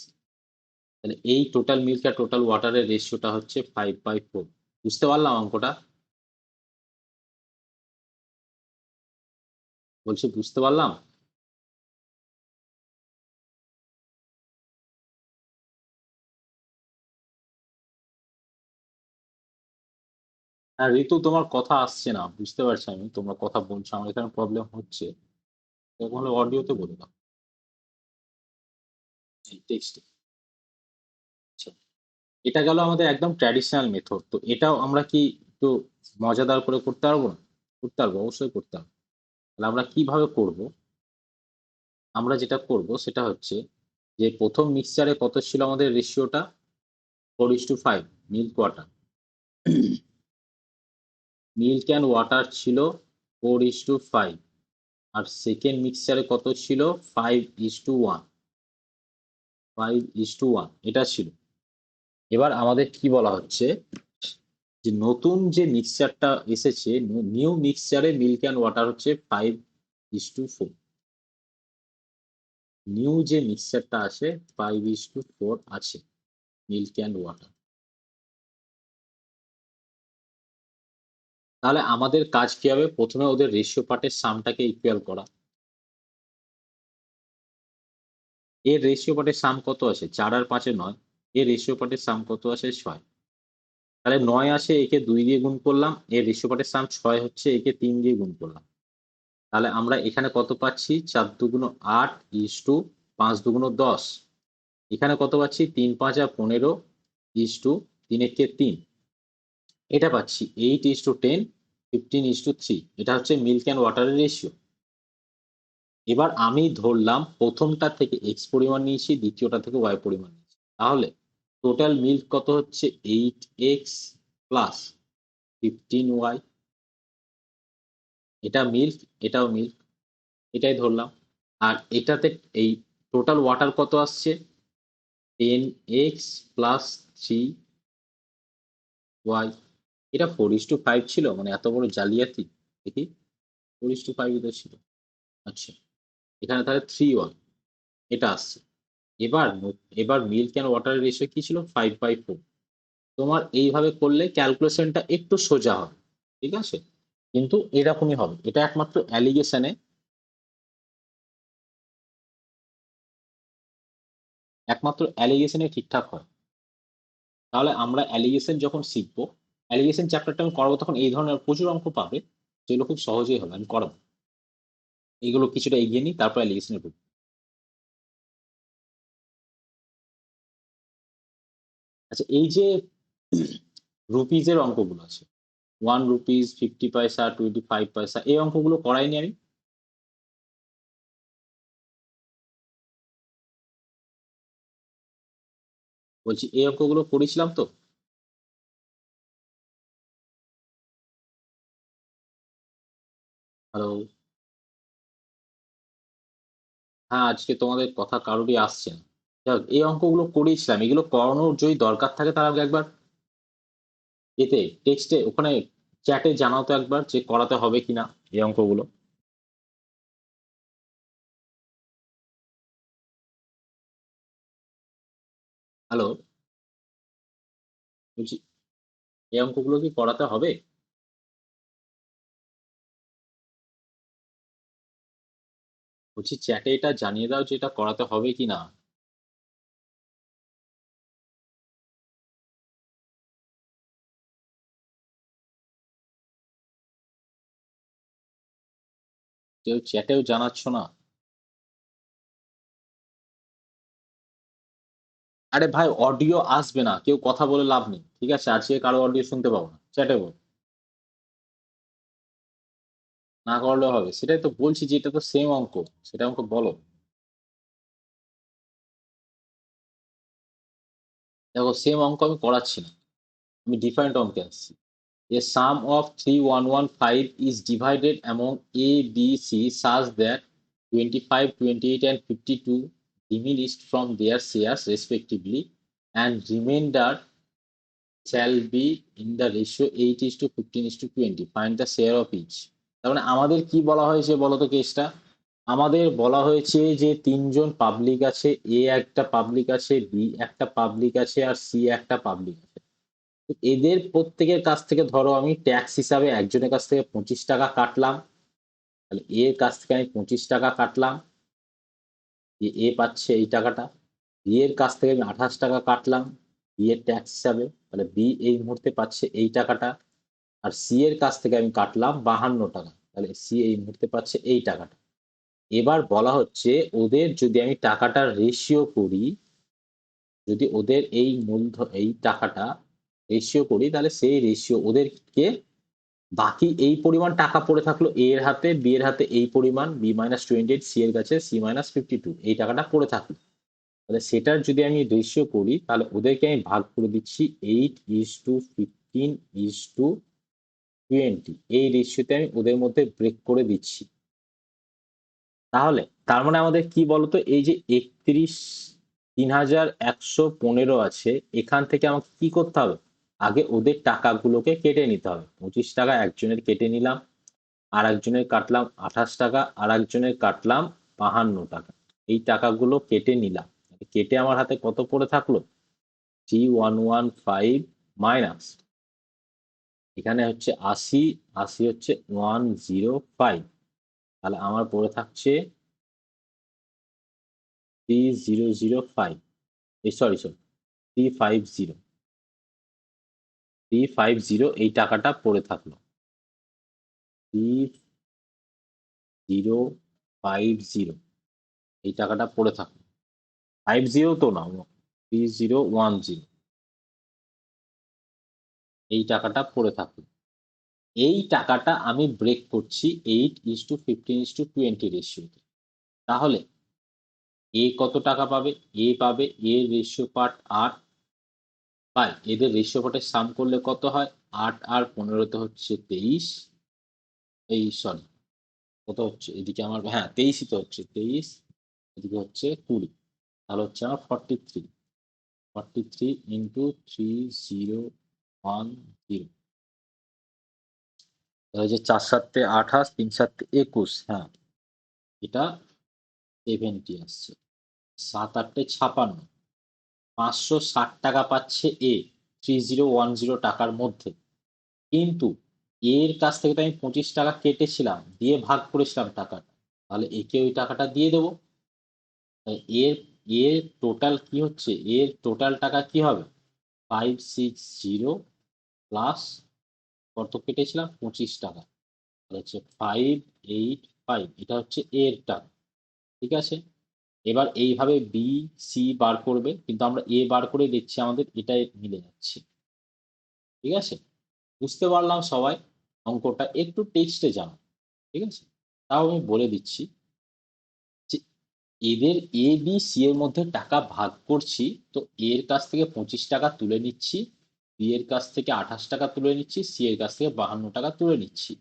তাহলে এই টোটাল মিল্ক আর টোটাল ওয়াটারের রেশিওটা হচ্ছে 5/4। বুঝতে পারলাম অঙ্কটা? বলছি বুঝতে পারলাম? হ্যাঁ ঋতু, তোমার কথা আসছে না, বুঝতে পারছি আমি, তোমরা কথা বলছো, আমার এখানে প্রবলেম হচ্ছে। তখন অডিওতে বলে দাও, টেক্সটে। আচ্ছা, এটা গেল আমাদের একদম ট্র্যাডিশনাল মেথড। তো এটাও আমরা কি একটু মজাদার করে করতে পারবো না? করতে পারবো, অবশ্যই করতে পারবো। তাহলে আমরা কিভাবে করব? আমরা যেটা করব সেটা হচ্ছে যে প্রথম মিক্সচারে কত ছিল আমাদের রেশিওটা? 4:5 milk water. Milk and water ছিল 4:5। আর সেকেন্ড মিক্সচারে কত ছিল? 5:1। 5:1 এটা ছিল। এবার আমাদের কি বলা হচ্ছে যে নতুন যে মিক্সচারটা এসেছে, নিউ মিক্সচারে মিল্ক অ্যান্ড ওয়াটার হচ্ছে 5:4। নিউ যে মিক্সচারটা আসে 5:4 আছে মিল্ক অ্যান্ড ওয়াটার। তাহলে আমাদের কাজ কি হবে? প্রথমে ওদের রেশিও পার্টের সামটাকে ইকুয়াল করা। এর রেশিও পার্টের সাম কত আসে? 4 আর 5 9। এর রেশিও পার্টের সাম কত আসে? 6। তাহলে 9 আসে, একে 2 দিয়ে গুণ করলাম। এর রেশিও পার্টের সাম 6 হচ্ছে, একে 3 দিয়ে গুণ করলাম। তাহলে আমরা এখানে কত পাচ্ছি? 4 দুগুণ 8 ইস্টু 5 দুগুণ 10। এখানে কত পাচ্ছি? 3 5 15 ইস্টু 3 একে 3। এটা পাচ্ছি 8:10 15:3। এটা হচ্ছে মিল্ক অ্যান্ড ওয়াটারের রেশিও। এবার আমি ধরলাম প্রথমটা থেকে এক্স পরিমাণ নিয়েছি, দ্বিতীয়টা থেকে ওয়াই পরিমাণ নিয়েছি। তাহলে টোটাল মিল্ক কত হচ্ছে? 8x plus 15y। এটা মিল্ক, এটাও মিল্ক, এটাই ধরলাম। আর এটাতে এই টোটাল ওয়াটার কত আসছে? 10x plus 3y। এটা 4:5 ছিল, মানে এত বড় জালিয়াতি? দেখি, 4:5 তো ছিল। আচ্ছা, এখানে তাহলে 3y এটা আসছে। এবার এবার মিল্ক অ্যান্ড ওয়াটারের রেশিও কি ছিল? 5/4। তোমার এইভাবে করলে ক্যালকুলেশনটা একটু সোজা হবে, ঠিক আছে? কিন্তু এরকমই হবে, এটা একমাত্র অ্যালিগেশনে, একমাত্র অ্যালিগেশনে ঠিকঠাক হয়। তাহলে আমরা অ্যালিগেশন যখন শিখবো অ্যালিগেশন চ্যাপ্টারটা আমি করাবো তখন এই ধরনের প্রচুর অঙ্ক পাবে, যেগুলো খুব সহজেই হবে, আমি করাবো। এগুলো কিছুটা এগিয়ে নিই, তারপর অ্যালিগেশনে ঢুকবো। আচ্ছা, এই যে রুপিজের অঙ্কগুলো আছে, 1 রুপিস, 50 পয়সা, 25 পয়সা, এই অঙ্কগুলো করাইনি আমি? বলছি এই অঙ্কগুলো করেছিলাম তো? হ্যালো? হ্যাঁ, আজকে তোমাদের কথা কারোরই আসছে না। যাক, এই অঙ্কগুলো করিয়েছিলাম, এগুলো করানোর যদি দরকার থাকে তাহলে আমাকে একবার এতে টেক্সটে ওখানে চ্যাটে জানাও তো একবার যে করাতে হবে কিনা এই অঙ্কগুলো। হ্যালো? বলছি এই অঙ্কগুলো কি করাতে হবে? বলছি চ্যাটে এটা জানিয়ে দাও যে এটা করাতে হবে কিনা। কেউ চ্যাটেও জানাচ্ছ না। আরে ভাই, অডিও আসবে না, কেউ কথা বলে লাভ নেই, ঠিক আছে? আজকে কারো অডিও শুনতে পাবো না, চ্যাটে বল। না করলেও হবে, সেটাই তো বলছি যে এটা তো সেম অঙ্ক, সেটা আমাকে বলো। দেখো, সেম অঙ্ক আমি করাচ্ছি না, আমি ডিফারেন্ট অঙ্কে আসছি। A sum of 3115 is divided among A, B, C such that 25, 28 and 52 diminished from their shares respectively, and remainder shall be in the ratio 8 is to 15 is to 20. Find the share of each. তার মানে আমাদের কি বলা হয়েছে বলো তো কেসটা? আমাদের বলা হয়েছে যে তিনজন পাবলিক আছে, এ একটা পাবলিক আছে, বি একটা পাবলিক আছে, আর সি একটা পাবলিক আছে। তো এদের প্রত্যেকের কাছ থেকে ধরো আমি ট্যাক্স হিসাবে একজনের কাছ থেকে 25 টাকা কাটলাম, তাহলে এর কাছ থেকে আমি 25 টাকা কাটলাম, যে এ পাচ্ছে এই টাকাটা। বি এর কাছ থেকে আমি 28 টাকা কাটলাম, বি এর ট্যাক্স হিসাবে, তাহলে বি এই মুহূর্তে পাচ্ছে এই টাকাটা। আর সি এর কাছ থেকে আমি কাটলাম 52 টাকা, তাহলে সি এই মুহূর্তে পাচ্ছে এই টাকাটা। এবার বলা হচ্ছে ওদের যদি আমি টাকাটার রেশিও করি, যদি ওদের এই এই টাকাটা রেশিও করি, তাহলে সেই রেশিও ওদেরকে বাকি এই পরিমাণ টাকা পড়ে থাকলো এ এর হাতে, বি এর হাতে এই পরিমাণ B-28, সি এর কাছে C-52, এই টাকাটা পড়ে থাকলো। তাহলে সেটার যদি আমি রেশিও করি, তাহলে ওদেরকে আমি ভাগ করে দিচ্ছি 8:15:20, এই রেশিওতে আমি ওদের মধ্যে ব্রেক করে দিচ্ছি। তাহলে তার মানে আমাদের কি বলতো, এই যে 31,115 আছে, এখান থেকে আমাকে কি করতে হবে? আগে ওদের টাকাগুলোকে কেটে নিতে হবে। 25 টাকা একজনের কেটে নিলাম, আর একজনের কাটলাম 28 টাকা, আর একজনের কাটলাম 52 টাকা। এই টাকাগুলো কেটে নিলাম, কেটে আমার হাতে কত পড়ে থাকলো? 3115 মাইনাস, এখানে হচ্ছে 80, 80 হচ্ছে 105, তাহলে আমার পড়ে থাকছে 3005, এই সরি সরি 350, 350 এই টাকাটা পড়ে থাকলো। 3050 এই টাকাটা পড়ে থাকলো। 50 তো না, 3010, এই টাকাটা পড়ে থাকলো। এই টাকাটা আমি ব্রেক করছি 8:15:20 রেশিওতে। তাহলে এ কত টাকা পাবে? এ পাবে, এর রেশিও পার্ট 8, বাই এদের রেশিও পার্টের সাম করলে কত হয়? 8 আর 15 তে হচ্ছে 23, এই সরি কত হচ্ছে এদিকে আমার, হ্যাঁ 23ই তো হচ্ছে, 23, এদিকে হচ্ছে 20, তাহলে হচ্ছে আমার 43, 43 ইন্টু 3010, তাহলে যে 4 7 28, 3 7 21, হ্যাঁ এটা 70 আসছে। 7 8 56, 560 টাকা পাচ্ছে এ 3010 টাকার মধ্যে। কিন্তু এর কাছ থেকে তো আমি 25 টাকা কেটেছিলাম, দিয়ে ভাগ করেছিলাম টাকাটা, তাহলে একে ওই টাকাটা দিয়ে দেবো। এর এর টোটাল কি হচ্ছে? এর টোটাল টাকা কি হবে? 560 প্লাস কত কেটেছিলাম 25 টাকা, হচ্ছে 585, এটা হচ্ছে এর টাকা। ঠিক আছে, এবার এইভাবে বি সি বার করবে, কিন্তু আমরা এ বার করে দেখছি আমাদের এটাই মিলে যাচ্ছে। ঠিক আছে, বুঝতে পারলাম সবাই? অঙ্কটা একটু টেক্সটে জানো। ঠিক আছে, তাও আমি বলে দিচ্ছি যে এদের এ বি সি এর মধ্যে টাকা ভাগ করছি। তো এর কাছ থেকে 25 টাকা তুলে নিচ্ছি, বি এর কাছ থেকে 28 টাকা তুলে নিচ্ছি, সি এর কাছ থেকে 52 টাকা তুলে নিচ্ছি।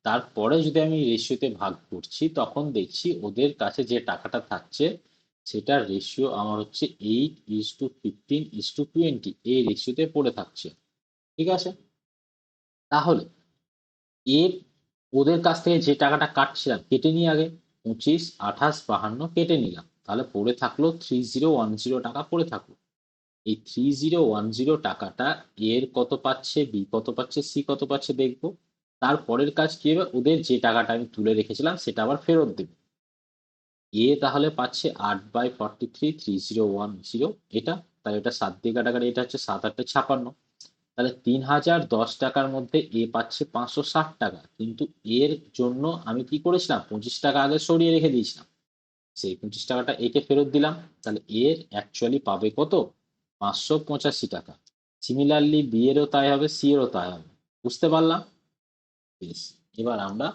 তারপরে যদি আমি রেশিওতে ভাগ করছি, তখন দেখছি ওদের কাছে যে টাকাটা থাকছে সেটার রেশিও আমার হচ্ছে 8:15:20, এই রেশিওতে পড়ে থাকছে। ঠিক আছে, তাহলে এর ওদের কাছ থেকে যে টাকাটা কাটছিলাম কেটে নিই আগে। 25, 28, 52 কেটে নিলাম, তাহলে পড়ে থাকলো 3010 টাকা পড়ে থাকলো। এই 3010 টাকাটা এর কত পাচ্ছে, বি কত পাচ্ছে, সি কত পাচ্ছে দেখবো। তারপরের কাজ কি হবে, ওদের যে টাকাটা আমি তুলে রেখেছিলাম সেটা আবার ফেরত দেবে। এ তাহলে পাচ্ছে 8/43, 3010, এটা, তাহলে এটা 7 দিয়ে কাটাকাটি, এটা হচ্ছে 7×8 = 56। তাহলে 3010 টাকার মধ্যে এ পাচ্ছে 560 টাকা, কিন্তু এর জন্য আমি কি করেছিলাম, 25 টাকা আগে সরিয়ে রেখে দিয়েছিলাম, সেই 25 টাকাটা একে ফেরত দিলাম। তাহলে এর অ্যাকচুয়ালি পাবে কত, 585 টাকা। সিমিলারলি বি এরও তাই হবে, সি এরও তাই হবে। বুঝতে পারলাম? বেশ, এবার আমরা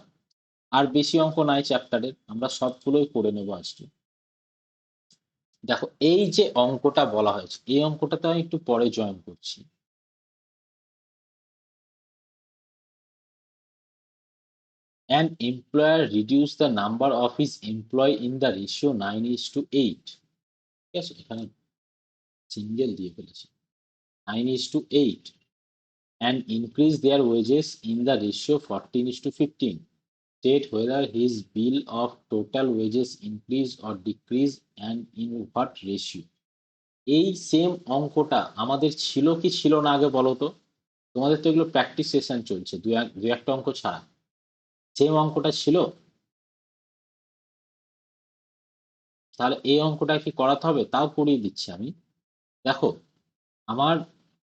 আর বেশি অঙ্ক নাই চ্যাপ্টারের, আমরা সবগুলোই করে নেবো আজকে। দেখো এই যে অঙ্কটা বলা হয়েছে, এই অঙ্কটাতে আমি একটু পরে জয়েন করছি। An employer reduced the number of his employee in the ratio 9:8. ঠিক আছে, এখানে সিঙ্গেল দিয়ে ফেলেছি, 9:8, and increased their wages in the ratio 14:15. State whether his bill of total wages increase or decrease and in what ratio. এই same অঙ্কটা আমাদের ছিল কি ছিল না আগে বলো তো? তোমাদের তো এগুলো প্র্যাকটিস সেশন চলছে, দু একটা অঙ্ক ছাড়া। সেম অঙ্কটা ছিল? তাহলে এই অঙ্কটা কি করাতে হবে? তাও করিয়ে দিচ্ছি আমি। দেখো, আমার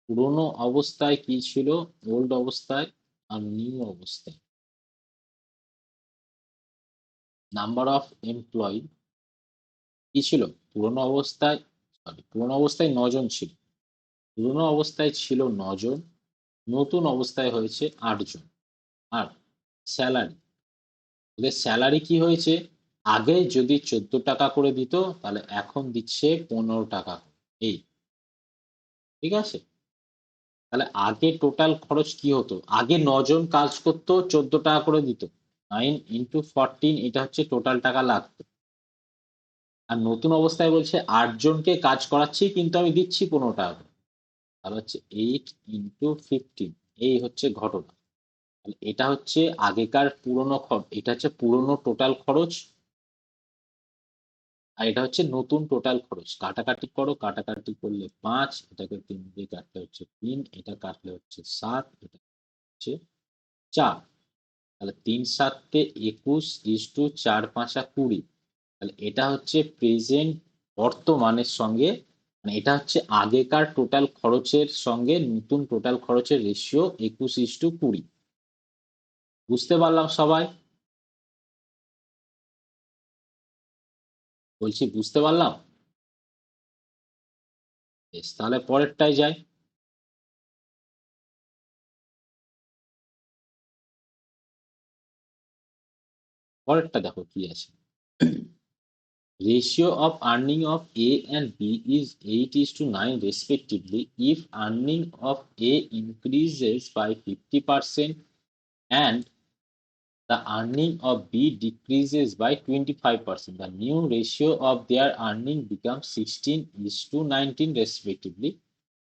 পুরোনো অবস্থায় কি ছিল, ওল্ড অবস্থায় আর নিউ অবস্থায়, নাম্বার অফ এমপ্লয়ি কি ছিল পুরোনো অবস্থায়, পুরোনো অবস্থায় 9 জন ছিল, পুরোনো অবস্থায় ছিল 9 জন, নতুন অবস্থায় হয়েছে 8 জন। আর স্যালারি, ওদের স্যালারি কি হয়েছে, আগে যদি 14 টাকা করে দিত, তাহলে এখন দিচ্ছে 15 টাকা। এই, ঠিক আছে, তাহলে আগে টোটাল খরচ কি হতো, আগে 9 জন কাজ করতো, 14 টাকা করে দিত, 9 × 14, এটা হচ্ছে টোটাল টাকা লাগতো। আর নতুন অবস্থায় বলছে 8 জনকে কাজ করাচ্ছি, কিন্তু আমি দিচ্ছি 15 টাকা করে। তাহলে হচ্ছে 8 × 15, এই হচ্ছে ঘটনা। এটা হচ্ছে আগেকার পুরনো খরচ, এটা হচ্ছে পুরনো টোটাল খরচ, আর এটা হচ্ছে নতুন টোটাল খরচ। কাটাকাটি করো, কাটাকাটি করলে 5, এটাকে 3 দিয়ে কাটলে হচ্ছে 3, এটা কাটলে হচ্ছে 7, এটা হচ্ছে 4। তাহলে 3×7 = 21, 4×5 = 20। তাহলে এটা হচ্ছে প্রেজেন্ট, বর্তমানের সঙ্গে, মানে এটা হচ্ছে আগেকার টোটাল খরচের সঙ্গে নতুন টোটাল খরচের রেশিও 21:20। বুঝতে পারলাম সবাই? বলছি বুঝতে পারলাম? বেশ, তাহলে পরেরটায় যাই। পরেরটা দেখো কি আছে। Ratio of earning of A and B is 8:9 respectively. If earning of A increases by 50% and the earning of B decreases by 25%, the new ratio of their earning becomes 16:19 respectively.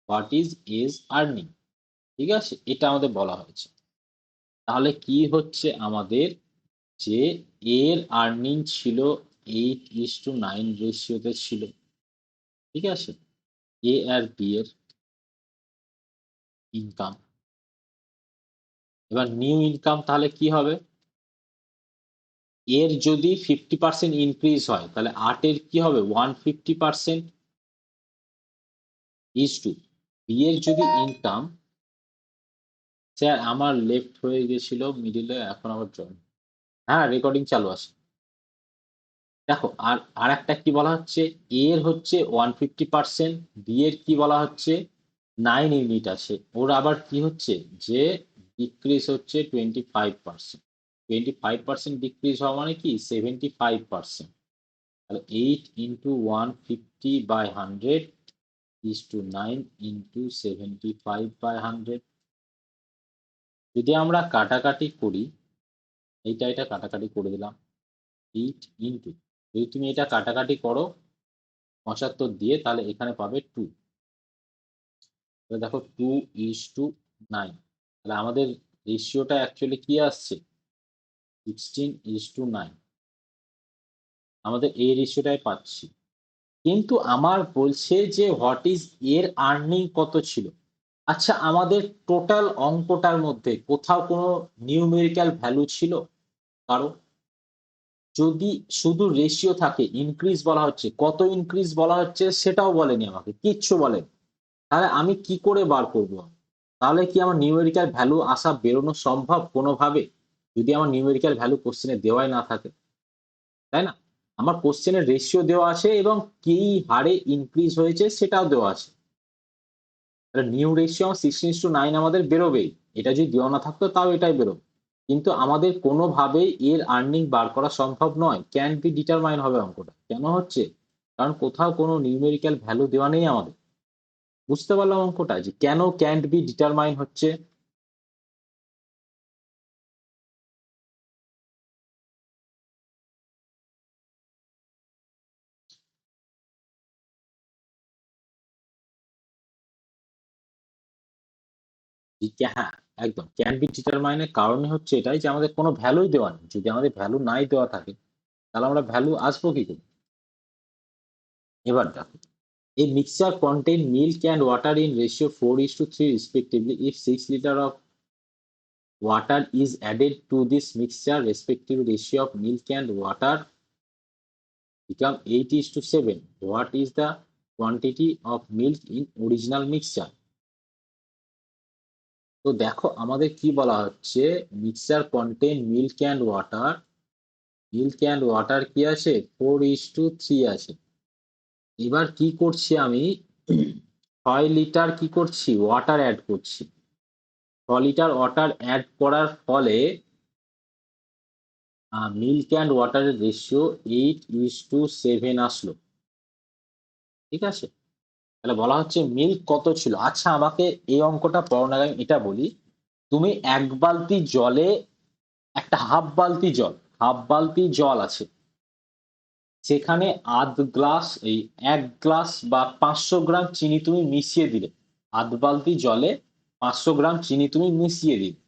What is A's earning? ঠিক আছে, এটা আমাদের বলা হয়েছে। তাহলে কি হচ্ছে আমাদের, যে এর আর্নিং ছিল 8:9 রেশিওতে ছিল। ঠিক আছে, এ আর বি এর ইনকাম। এবার নিউ ইনকাম তাহলে কি হবে, এর যদি 50% ইনক্রিজ হয়, তাহলে 8-এর কি হবে 150% ইজ টু, বি এর যদি ইনকাম স্যার আমার লেফট হয়ে গেছিল মিডিলে, এখন আবার জয়েন। হ্যাঁ, রেকর্ডিং চালু আছে। দেখো আর একটা কি বলা হচ্ছে, এ এর হচ্ছে 150%, বি এর কি বলা হচ্ছে 9 ইউনিট আছে, ওর আবার কি হচ্ছে যে ডিক্রিজ হচ্ছে 25%। 25% ডিক্রিজ হওয়া মানে কি 75%। তাহলে 8 × 150/100 ইজ টু 9 × 75/100। যদি আমরা কাটাকাটি করি, এটা কাটাকাটি করে দিলাম, 8 যদি তুমি এটা কাটাকাটি করো 75 দিয়ে, তাহলে এখানে পাবে 2। দেখো 2:9, তাহলে আমাদের রেশিওটা অ্যাকচুয়ালি কি আসছে 16:9, আমাদের এই রেশিওটাই পাচ্ছি। কিন্তু আমার বলছে যে হোয়াট ইজ এর আর্নিং কত ছিল। আচ্ছা, আমাদের টোটাল অঙ্কটার মধ্যে কোথাও কোনো নিউমেরিক্যাল ভ্যালু ছিল কারো? যদি শুধু রেশিও থাকে, ইনক্রিজ বলা হচ্ছে, কত ইনক্রিজ বলা হচ্ছে সেটাও বলেনি আমাকে, কিচ্ছু বলেনি। তাহলে আমি কি করে বার করব? তাহলে কি আমার নিউমেরিক্যাল ভ্যালু আসা বেরোনো সম্ভব কোনোভাবে, যদি আমার নিউমেরিক্যাল ভ্যালু কোশ্চেনে দেওয়াই না থাকে? তাই না? আমার কোশ্চেনের রেশিও দেওয়া আছে এবং কি হারে ইনক্রিজ হয়েছে সেটাও দেওয়া আছে। তাহলে নিউ রেশিও 16:9 আমাদের বেরোবেই, এটা যদি দেওয়া না থাকতো তাও এটাই বেরোবে। কিন্তু আমাদের কোনোভাবেই এর আর্নিং বার করা সম্ভব নয়, ক্যান বি ডিটারমাইন হবে অঙ্কটা। কেন হচ্ছে? কারণ কোথাও কোনো নিউমেরিক্যাল ভ্যালু দেওয়া নেই আমাদের। বুঝতে পারলাম অঙ্কটা যে কেন ক্যান্ট বি ডিটারমাইন হচ্ছে? হ্যাঁ, একদম ক্যান বি ডিটারমাইনের কারণে হচ্ছে এটাই যে আমাদের কোনো ভ্যালুই দেওয়া নেই। যদি আমাদের ভ্যালু নাই দেওয়া থাকে তাহলে আমরা ভ্যালু আসবো কি করে? এবার দেখো, a mixture contain milk and water in ratio 4:3 respectively. If 6 liter of water is added to this mixture, respective ratio of milk and water become 8:7. What is the quantity of milk in original mixture? তো দেখো আমাদের কি বলা হচ্ছে, mixture contain milk and water, milk and water কি আছে 4:3 আছে। এবার কি করছি আমি 6 লিটার কি করছি ওয়াটার অ্যাড করছি। 6 লিটার ওয়াটার অ্যাড করার ফলে মিল্ক অ্যান্ড ওয়াটারের রেশিও 8:7 আসলো। ঠিক আছে, তাহলে বলা হচ্ছে মিল্ক কত ছিল। আচ্ছা, আমাকে এই অঙ্কটা পড়ানোর আগে এটা বলি, তুমি এক বালতি জলে, একটা হাফ বালতি জল আছে, সেখানে আধ গ্লাস এই 1 গ্লাস বা 500 গ্রাম চিনি তুমি মিশিয়ে দিলে। আধ বালতি জলে 500 গ্রাম চিনি তুমি মিশিয়ে দিলে,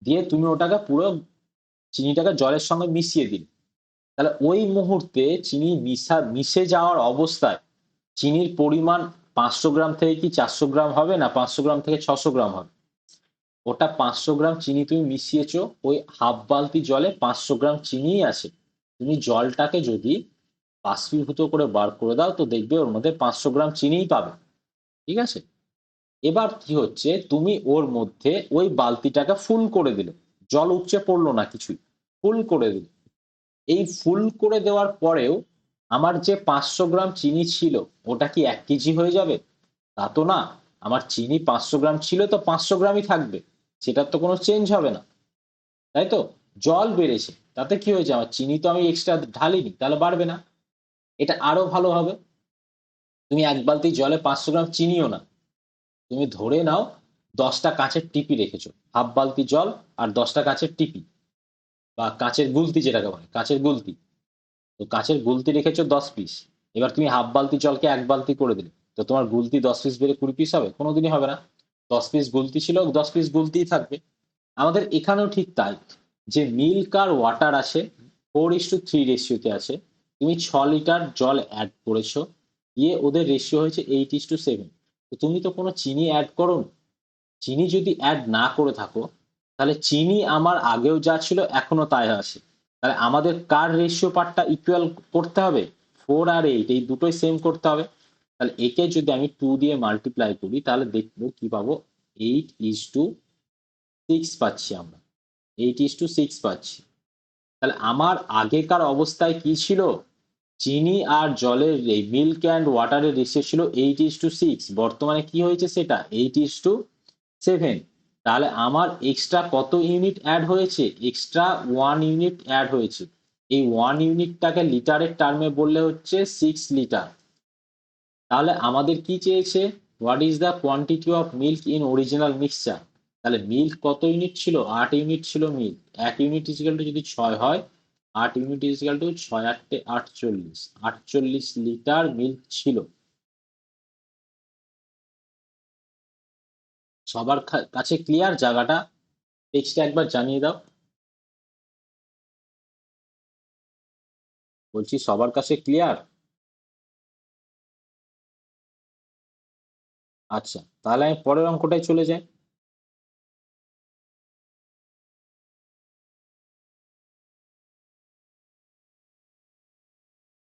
দিয়ে তুমি ওটাকে পুরো চিনিটাকে জলের সঙ্গে মিশিয়ে দিলে। তাহলে ওই মুহূর্তে চিনি মিশে যাওয়ার অবস্থায় চিনির পরিমাণ 500 গ্রাম থেকে কি 400 গ্রাম হবে, না 500 গ্রাম থেকে 600 গ্রাম হবে? ওটা 500 গ্রাম চিনি তুমি মিশিয়েছো, ওই হাফ বালতি জলে 500 গ্রাম চিনিই আছে। তুমি জলটাকে যদি বাষ্পীভূত করে বার করে দাও তো দেখবে ওর মধ্যে 500 গ্রাম চিনিই পাবে। ঠিক আছে, এবার কি হচ্ছে, তুমি ওর মধ্যে ওই বালতিটাকে ফুল করে দিলে, জল উপচে পড়লো না কিছুই, ফুল করে দিলে। এই ফুল করে দেওয়ার পরেও আমার যে 500 গ্রাম চিনি ছিল ওটা কি 1 কেজি হয়ে যাবে? তা তো না। আমার চিনি 500 গ্রাম ছিল তো 500 গ্রামই থাকবে, সেটার তো কোনো চেঞ্জ হবে না, তাই তো? জল বেড়েছে তাতে কি হয়েছে, আমার চিনি তো আমি এক্সট্রা ঢালিনি, তাহলে বাড়বে না। এটা আরো ভালো হবে, তুমি এক বালতি জলে 500 গ্রাম চিনিও না, তুমি ধরে নাও 10টা কাঁচের টিপি রেখেছো, হাফ বালতি জল আর 10টা কাঁচের টিপি বা কাঁচের গুলতি, যেটাকে বলে কাঁচের গুলতি। তো কাঁচের গুলতি রেখেছো 10 পিস, এবার তুমি হাফ বালতি জলকে 1 বালতি করে দিলে, তো তোমার গুলতি 10 পিস বেড়ে 20 পিস হবে? কোনোদিনই হবে না। 10 পিস গুলতি ছিল, 10 পিস গুলতিই থাকবে। আমাদের এখানেও ঠিক তাই, যে মিল্ক আর ওয়াটার আছে 4:3 রেশিওতে আছে, তুমি 6 লিটার জল অ্যাড করেছো, দিয়ে ওদের রেশিও হয়েছে 8:7। তো তুমি তো কোনো চিনি অ্যাড করো, চিনি যদি অ্যাড না করে থাকো তাহলে চিনি আমার আগেও যা ছিল এখনো তাই আছে। তাহলে আমাদের কার রেশিও পার্টটা ইকুয়াল করতে হবে, 4 আর 8 এই দুটোই সেম করতে হবে। তাহলে একে যদি আমি 2 দিয়ে মাল্টিপ্লাই করি তাহলে দেখবো কি পাবো, 8:7। 6 পাচ্ছি আমরা, 8:6 পাচ্ছি। তাহলে আমার আগেকার অবস্থায় কি ছিল, চিনি আর জলের এই মিল্ক অ্যান্ড ওয়াটারের রেশিও ছিল 8:6, বর্তমানে কি হয়েছে সেটা 8:7। তাহলে আমার এক্সট্রা কত ইউনিট অ্যাড হয়েছে, এক্সট্রা 1 ইউনিট অ্যাড হয়েছে। এই 1 ইউনিটটাকে লিটারের টার্মে বললে হচ্ছে 6 লিটার। তাহলে আমাদের কি চেয়েছে, what is the quantity of milk in original mixture. তাহলে মিল্ক কত ইউনিট ছিল, 8 ইউনিট ছিল মিল্ক। 1 ইউনিট ইজিক্যাল টু যদি 6 হয়, 8 unit equal to 6 8 48, 48 litre milk ছিল। সবার কাছে ক্লিয়ার জায়গাটা, টেক্সটে একবার জানিয়ে দাও। বলছি সবার কাছে ক্লিয়ার? আচ্ছা, তাহলে আমি পরের অঙ্কটায় চলে যাই।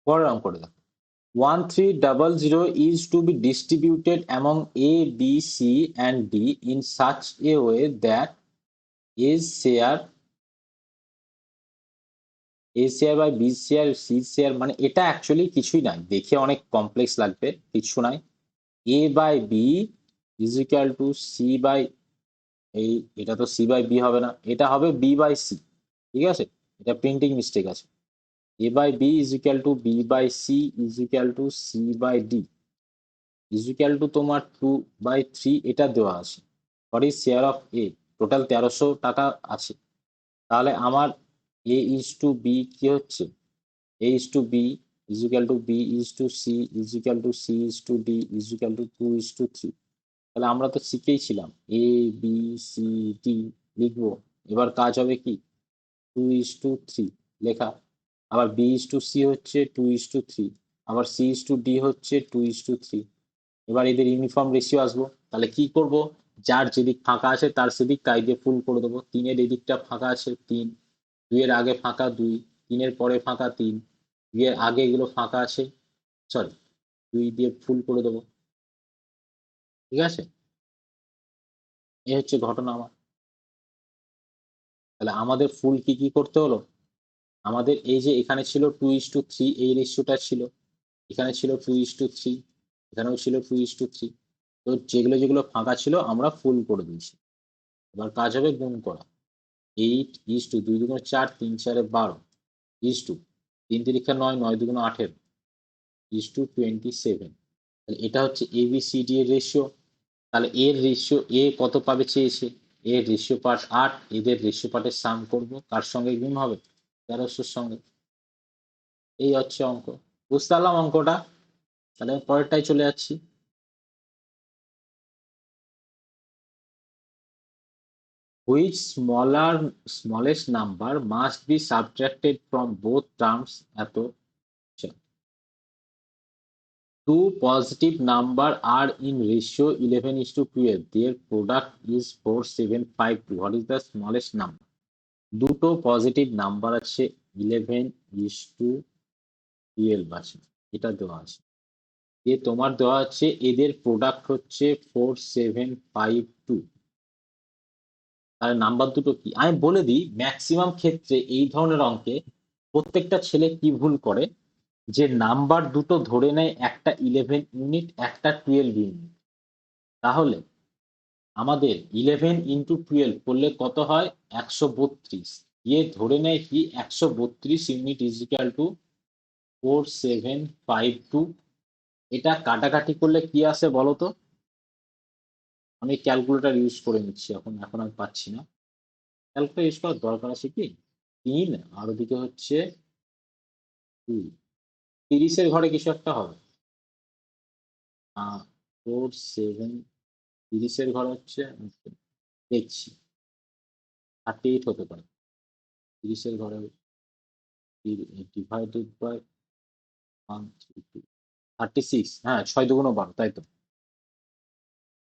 পরের অঙ্কটা দেখো, 1300 is to be distributed among A, B, C and D in such a way that A share by B share C share, মানে এটা অ্যাকচুয়ালি কিছুই নাই, দেখে অনেক কমপ্লেক্স লাগবে, কিছু নাই। A by B is equal to C by, এই এটা তো C by B হবে না, এটা হবে B by C। ঠিক আছে, এটা প্রিন্টিং মিস্টেক আছে। A by B is equal to B by C is equal to C by D is equal to তোমার 2/3, এটা দেওয়া আছে। What is share of A, total 1300 টাকা আছে। তাহলে আমার এ ইজ টু বি কি হচ্ছে, A is to B is equal to B is to C is equal to C is to D is equal to 2:3। তাহলে আমরা তো শিখেই ছিলাম এ বি সি ডি লিখবো। এবার কাজ হবে কি, 2:3 লেখা। আবার বি ইজ টু সি হচ্ছে 2:3, আবার সি ইজ টু ডি হচ্ছে 2:3। এবার এদের ইউনিফর্ম রেশিও আসবো। তাহলে কি করব, যার যেদিক ফাঁকা আছে তার সেদিক তাই দিয়ে ফুল করে দেবো। 3-এর এদিকটা ফাঁকা আছে 3, 2-এর আগে ফাঁকা 2, 3-এর পরে ফাঁকা 3, 2-এর আগে এগুলো ফাঁকা আছে, সরি 2 দিয়ে ফুল করে দেবো। ঠিক আছে, এই হচ্ছে ঘটনা আমার। তাহলে আমাদের ফুল কি কি করতে হলো, আমাদের এই যে এখানে ছিল 2:3, এই রেশিওটা ছিল, এখানে ছিল 2:3, এখানেও ছিল 2:3। তো যেগুলো যেগুলো ফাঁকা ছিল আমরা ফুল করে দিয়েছি। এবার কাজ হবে গুণ করা। 8:2, 2 দুগুণ 4, 3 4 12 ইস টু 3 তিরিক্ষা 9, 9 দুগুণ 18 ইস টু 27। তাহলে এটা হচ্ছে ABCD এর রেশিও। তাহলে এর রেশিও এ কত পাবে চেয়েছে, এর রেশিও পার্ট 8, এদের রেশিও পার্টের সাম করব, কার সঙ্গে গুণ হবে, 1300 সঙ্গে। এই হচ্ছে অঙ্ক, বুঝতে পারলাম অঙ্কটা। তাহলে পরেরটাই চলে যাচ্ছি। Which smallest number must be subtracted from both terms? এত two positive number are in ratio 11:12, their product is 4752, what is the smallest number? দুটো পজিটিভ নাম্বার আছে 11:12 আছে, এটা দেওয়া আছে। যে তোমার দেওয়া আছে এদের প্রোডাক্ট হচ্ছে 4752। তাহলে নাম্বার দুটো কি আমি বলে দিই, ম্যাক্সিমাম ক্ষেত্রে এই ধরনের অঙ্কে প্রত্যেকটা ছেলে কি ভুল করে, যে নাম্বার দুটো ধরে নেয়, একটা 11 ইউনিট একটা 12 ইউনিট। তাহলে আমাদের 11 × 12 করলে কত হয়, 132। ইয়ে ধরে নেয় কি 132 ইউনিট ইজ ইকুয়াল টু 4752। এটা কাটাকাটি করলে কি আসে বলো তো, আমি ক্যালকুলেটর ইউজ করে নিচ্ছি, এখন এখন আমি পাচ্ছি না। ক্যালকুলেটর ইউজ করার দরকার আছে কি, 3 আর ওদিকে হচ্ছে 2, 30-এর ঘরে কিছু একটা হবে। 47, 30-এর ঘরে হচ্ছে, দেখছি 38 হতে পারে। 30-এর ঘরে ডিভাইডেড বাই 36, হ্যাঁ 6 দুগুণ 12, তাই তো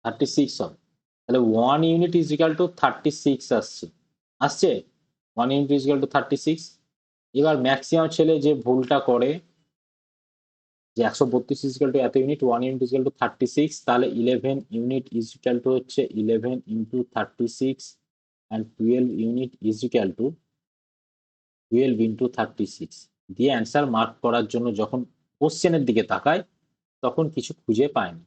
36 হবে। তাহলে 1 ইউনিট ইজ ইকাল টু 36 আসছে, আসছে 1 ইউনিট ইজ ইকাল টু 36। এবার ম্যাক্সিমাম ছেলে যে ভুলটা করে, যে 132 ইজ ইকাল টু এত unit, 1 unit is equal to 36, তাহলে 11 ইউনিট ইজ ইকাল টু হচ্ছে 11 × 36 and 12 unit is equal to 12 into 36 দিয়ে অ্যান্সার মার্ক করার জন্য যখন কোশ্চেনের দিকে তাকায় তখন কিছু খুঁজে পায় না।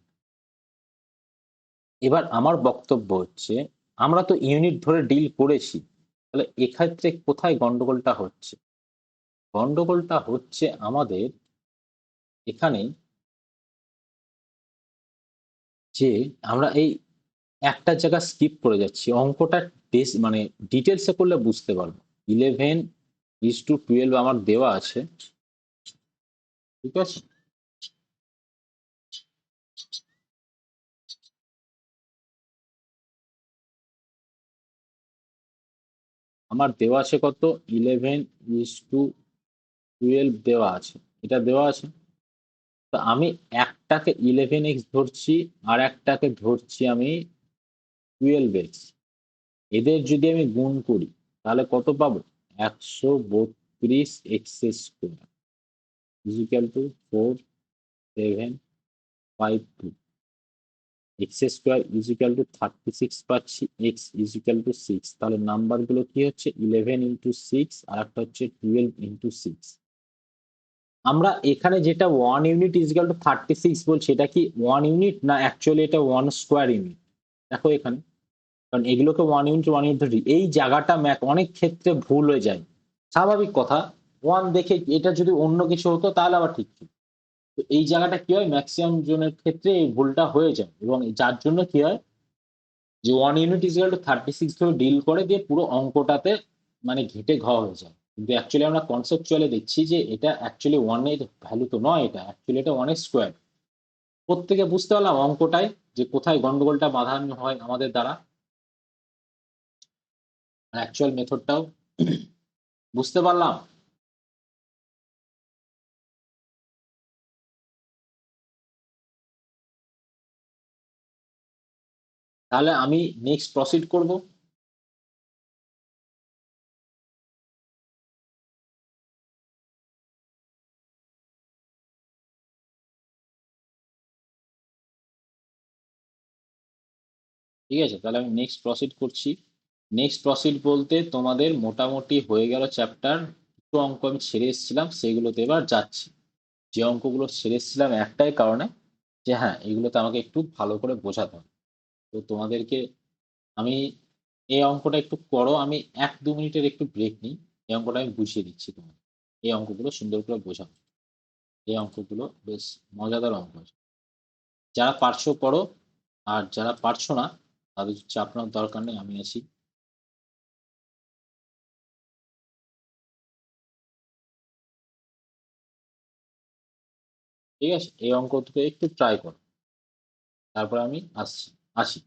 এবার আমার বক্তব্য হচ্ছে আমরা তো ইউনিট ধরে ডিল করেছি, তাহলে এক্ষেত্রে কোথায় গন্ডগোলটা হচ্ছে? গন্ডগোলটা হচ্ছে আমাদের এখানে যে আমরা এই একটা জায়গা স্কিপ করে যাচ্ছি। অঙ্কটা মানে ডিটেলসে করলে বুঝতে পারবো। 11 is to 12 আমার দেওয়া আছে, ঠিক আছে? আমার দেওয়া আছে কত? 11 is to 12 দেওয়া আছে, এটা দেওয়া আছে। তো আমি একটাকে 11x ধরছি আর একটাকে ধরছি আমি 12x। এদের যদি আমি গুণ করি তাহলে কত পাবো? 132x square is equal to 4752। X square is equal to 36 পাচ্ছি, এক্স ইজ ইকাল টু 6। তাহলে নাম্বার গুলো কি হচ্ছে? 11 ইন্টু 6 আর একটা হচ্ছে 12 ইন্টু 6। আমরা এখানে যেটা 1 ইউনিট ইজ ইকাল টু 36 বলছি, এটা কি 1 ইউনিট না অ্যাকচুয়ালি এটা 1 স্কোয়ার ইউনিট? দেখো এখানে, কারণ এগুলোকে 1 ইউনিট ধরি, এই জায়গাটা ম্যাথ অনেক ক্ষেত্রে ভুল হয়ে যায়। স্বাভাবিক কথা, 1 দেখে এটা যদি অন্য কিছু হতো তাহলে আবার ঠিক ছিল। তো এই জায়গাটা কি হয়, ম্যাক্সিমাম জনের ক্ষেত্রে এই ভুলটা হয়ে যায় এবং যার জন্য কি হয় যে 1 ইউনিট ইজ ইকুয়াল টু 36 ধরে ডিল করে দিয়ে পুরো অঙ্কটাতে মানে ঘেটে ঘ হয়ে যায়। কিন্তু অ্যাকচুয়ালি আমরা কনসেপচুয়ালি দেখছি যে এটা অ্যাকচুয়ালি 1 এর ভ্যালু তো নয়, এটা অ্যাকচুয়ালি এটা 1 এর স্কোয়ার। প্রত্যেকে বুঝতে পারলাম অঙ্কটায় যে কোথায় গন্ডগোলটা বাঁধানো হয় আমাদের দ্বারা, অ্যাকচুয়াল মেথডটাও বুঝতে পারলাম। তাহলে আমি নেক্সট প্রসিড করব। ঠিক আছে, তাহলে আমি নেক্সট প্রসিড করছি। নেক্সট প্রসিড বলতে তোমাদের মোটামুটি হয়ে গেল চ্যাপ্টার। দুটো অঙ্ক আমি ছেড়ে এসেছিলাম, সেগুলোতে এবার যাচ্ছি। যে অঙ্কগুলো ছেড়ে এসেছিলাম একটাই কারণে, যে হ্যাঁ এগুলোতে আমাকে একটু ভালো করে বোঝাতে হবে। তো তোমাদেরকে আমি এই অঙ্কটা একটু করো, আমি 1-2 মিনিটের একটু ব্রেক নিই, এই অঙ্কটা আমি বুঝিয়ে দিচ্ছি তোমাকে। এই অঙ্কগুলো সুন্দর করে বোঝাবো, এই অঙ্কগুলো বেশ মজাদার অঙ্ক আছে। যারা পারছো করো, আর যারা পারছো না তাদের চাপ নেওয়ার দরকার নেই, আমি আছি। ঠিক আছে, এই অঙ্ক দুটো একটু ট্রাই করো, তারপর আমি আসছি, আসি।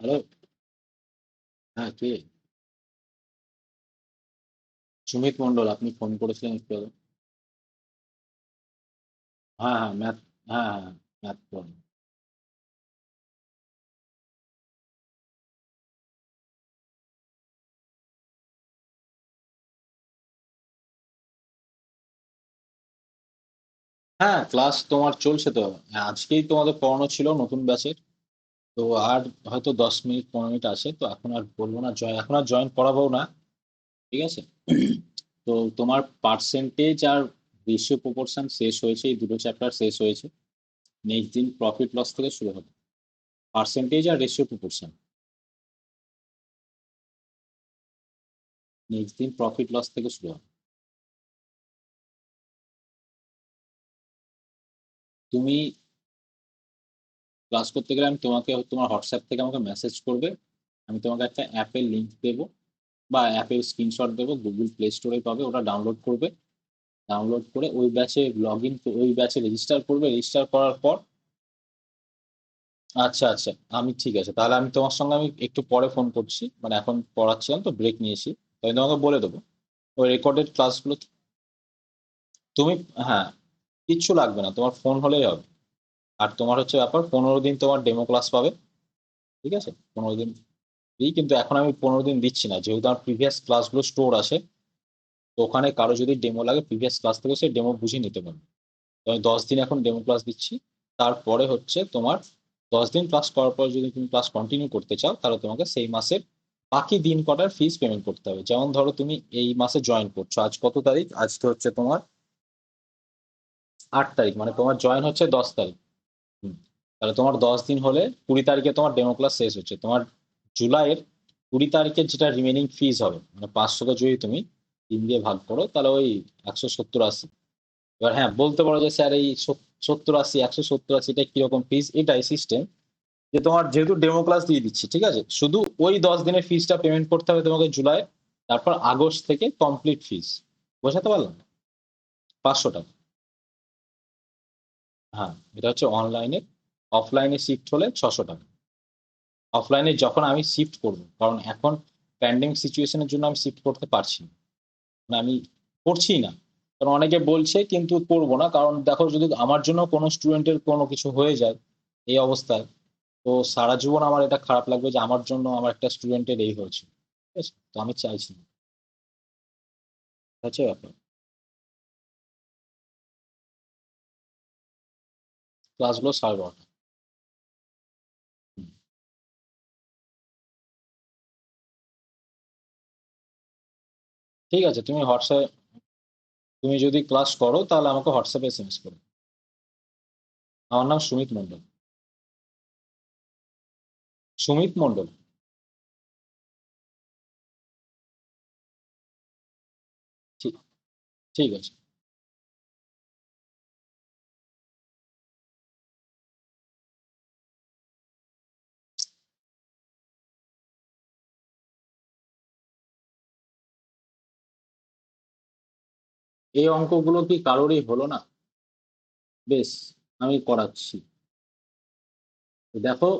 হ্যালো, হ্যাঁ কে? সুমিত মন্ডল, আপনি ফোন করেছিলেন একটু আগে। হ্যাঁ হ্যাঁ ম্যাথ, হ্যাঁ হ্যাঁ ম্যাথ পড়ান। হ্যাঁ, ক্লাস তোমার চলছে তো। আজকেই তোমাদের পড়ানো ছিল নতুন ব্যাচের। তো আর হয়তো 10 মিনিট 15 মিনিট আছে, তো এখন আর বলবো না, এখন আর জয়েন করাবো না। ঠিক আছে। তো তোমার পার্সেন্টেজ আর রেশিও প্রপোর্শন শেষ হয়েছে, এই দুটো চ্যাপ্টার শেষ হয়েছে। নেক্সট দিন প্রফিট লস থেকে শুরু হবে। পার্সেন্টেজ আর রেশিও প্রপোর্শন, নেক্সট দিন প্রফিট লস থেকে শুরু হবে। তুমি ক্লাস করতে গেলে আমি তোমাকে তোমার হোয়াটসঅ্যাপ থেকে আমাকে মেসেজ করবে। আমি তোমাকে একটা অ্যাপের লিংক দেবো বা অ্যাপের স্ক্রিনশট দেবো, গুগল প্লে স্টোরে পাবে, ওটা ডাউনলোড করবে। ডাউনলোড করে ওই ব্যাচে লগ ইন, ওই ব্যাচে রেজিস্টার করবে। রেজিস্টার করার পর, আচ্ছা আচ্ছা, আমি ঠিক আছে, তাহলে আমি তোমার সঙ্গে আমি একটু পরে ফোন করছি, মানে এখন পড়াচ্ছিলাম তো, ব্রেক নিয়েছি। তো আমি তোমাকে বলে দেবো ওই রেকর্ডেড ক্লাসগুলো। তুমি, হ্যাঁ, কিচ্ছু লাগবে না, তোমার ফোন হলেই হবে। আর তোমার হচ্ছে ব্যাপার, 15 দিন তোমার ডেমো ক্লাস পাবে। ঠিক আছে, 15 দিন দিই, কিন্তু এখন আমি 15 দিন দিচ্ছি না, যেহেতু আমার প্রিভিয়াস ক্লাসগুলো স্টোর আছে। তো ওখানে কারো যদি ডেমো লাগে প্রিভিয়াস ক্লাস থেকে, সে ডেমো বুঝে নিতে পারবে। তো আমি 10 দিন এখন ডেমো ক্লাস দিচ্ছি। তারপরে হচ্ছে তোমার 10 দিন ক্লাস করার পর যদি তুমি ক্লাস কন্টিনিউ করতে চাও, তাহলে তোমাকে সেই মাসের বাকি দিন কটার ফিস পেমেন্ট করতে হবে। যেমন ধরো তুমি এই মাসে জয়েন করছো, আজ কত তারিখ? আজকে হচ্ছে তোমার 8 তারিখ, মানে তোমার জয়েন হচ্ছে 10 তারিখ। হুম। তাহলে তোমার 10 দিন হলে 20 তারিখে তোমার ডেমো ক্লাস শেষ হচ্ছে। তোমার জুলাইয়ের 20 তারিখের যেটা রিমেনিং ফিস হবে, মানে 500কে যদি তুমি 3 দিয়ে ভাগ করো, তাহলে ওই 170-80। এবার হ্যাঁ, বলতে পারো যে স্যার এই 70-80, 170-80 এটা কিরকম ফিস? এটাই সিস্টেম, যে তোমার যেহেতু ডেমো ক্লাস দিয়ে দিচ্ছি, ঠিক আছে, শুধু ওই 10 দিনের ফিসটা পেমেন্ট করতে হবে তোমাকে জুলাই। তারপর আগস্ট থেকে কমপ্লিট ফিস। বোঝাতে পারলাম? 500 টাকা। হ্যাঁ, এটা হচ্ছে অনলাইনে। অফলাইনে শিফট হলে 600 টাকা। অফলাইনে যখন আমি শিফট করব, কারণ এখন প্যান্ডেমিক সিচুয়েশনের জন্য আমি শিফট করতে পারছি না, মানে আমি করছি না। কারণ অনেকে বলছে, কিন্তু করবো না, কারণ দেখো যদি আমার জন্য কোনো স্টুডেন্টের কোনো কিছু হয়ে যায় এই অবস্থায়, তো সারা জীবন আমার এটা খারাপ লাগবে যে আমার জন্য আমার একটা স্টুডেন্টের এই হয়েছে। ঠিক আছে, তো আমি চাইছি না। এটা হচ্ছে ব্যাপার। ক্লাসগুলো 12:30। হুম। ঠিক আছে, তুমি হোয়াটসঅ্যাপে, তুমি যদি ক্লাস করো তাহলে আমাকে হোয়াটসঅ্যাপে এসএমএস করো। আমার নাম সুমিত মন্ডল। সুমিত মন্ডল। ঠিক, ঠিক আছে। এই অঙ্কগুলো কি কারোরই হলো না? বেশ, আমি করাচ্ছি। তো দেখো,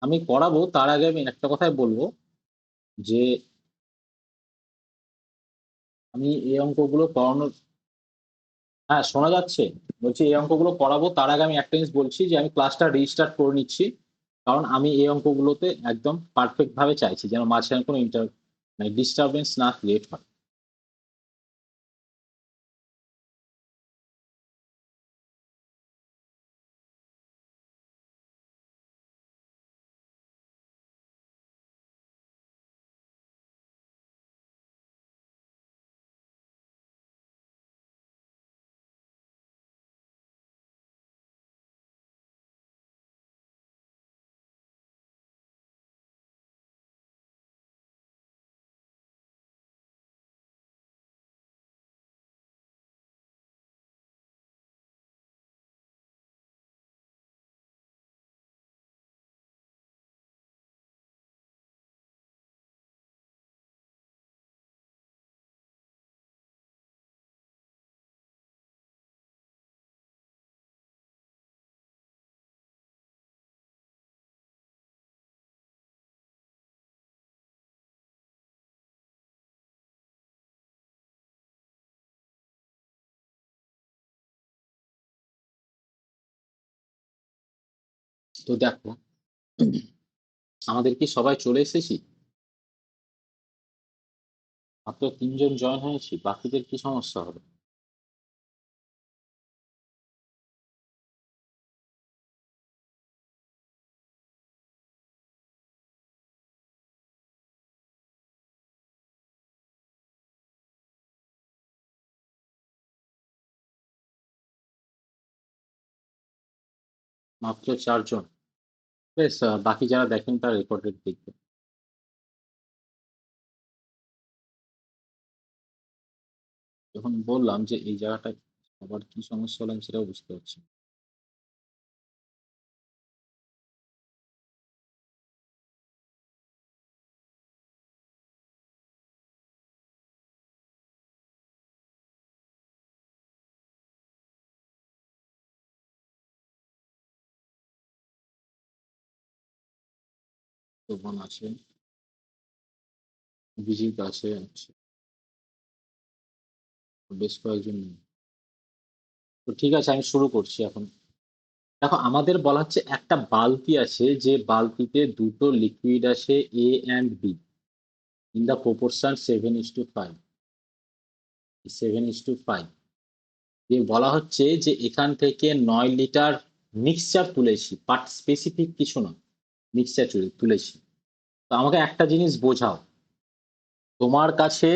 আমি করাবো তার আগে আমি একটা কথাই বলবো, যে আমি এই অঙ্কগুলো করানোর, হ্যাঁ শোনা যাচ্ছে। বলছি এই অঙ্কগুলো করাবো তার আগে আমি একটা জিনিস বলছি, যে আমি ক্লাসটা রিস্টার্ট করে নিচ্ছি। কারণ আমি এই অঙ্কগুলোতে একদম পারফেক্ট ভাবে চাইছি, যেন মাঝখানে কোনো মানে ডিস্টারবেন্স না ক্রিয়েট হয়। তো দেখো, আমাদের কি সবাই চলে এসেছি? মাত্র 3 জন জয়েন হয়েছি, বাকিদের কি সমস্যা হবে? মাত্র 4 জন। বেশ, বাকি যারা দেখেন তার রেকর্ডেড দেখবে। যখন বললাম যে এই জায়গাটা আবার কি সমস্যা হলো আমি সেটাও বুঝতে পারছি না। শোভন আছে, অভিজিৎ আছে, আচ্ছা, বেশ কয়েকজন নেই। তো ঠিক আছে, আমি শুরু করছি এখন। দেখো, আমাদের বলা হচ্ছে একটা বালতি আছে, যে বালতিতে দুটো লিকুইড আছে A and B in the proportion 7:5। 7:5 যে বলা হচ্ছে যে এখান থেকে 9 লিটার মিক্সচার তুলেছি, বাট স্পেসিফিক কিছু না, মিক্সচার তুলেছি। তো আমাকে একটা জিনিস বোঝাও, তোমার কাছে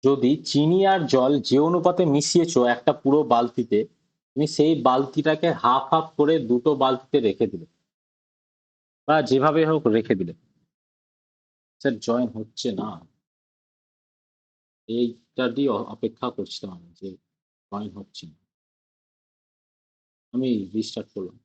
যদি চিনি আর জল যে অনুপাতে মিশিয়েছো একটা পুরো বালতিতে, তুমি সেই বালতিটাকে হাফ হাফ করে দুটো বালতিতে রেখে দিলে, বা যেভাবে হোক রেখে দিলে, স্যার জয়েন হচ্ছে না। এইটা দিয়ে অপেক্ষা করছিলাম আমি যে জয়েন হচ্ছে না। আমি রিস্টার্ট করলাম।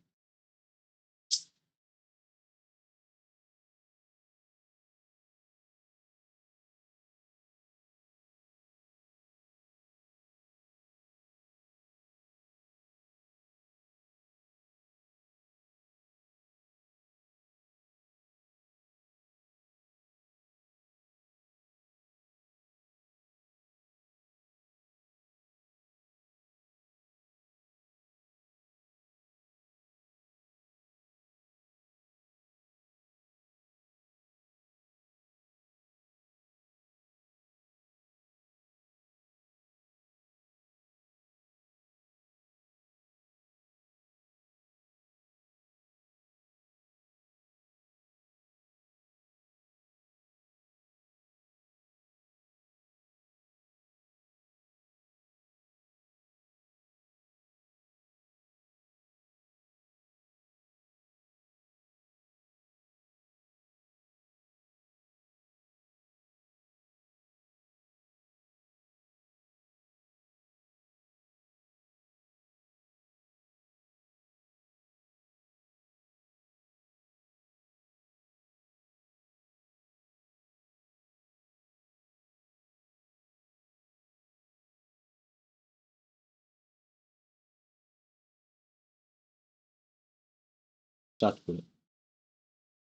স্টার্ট করে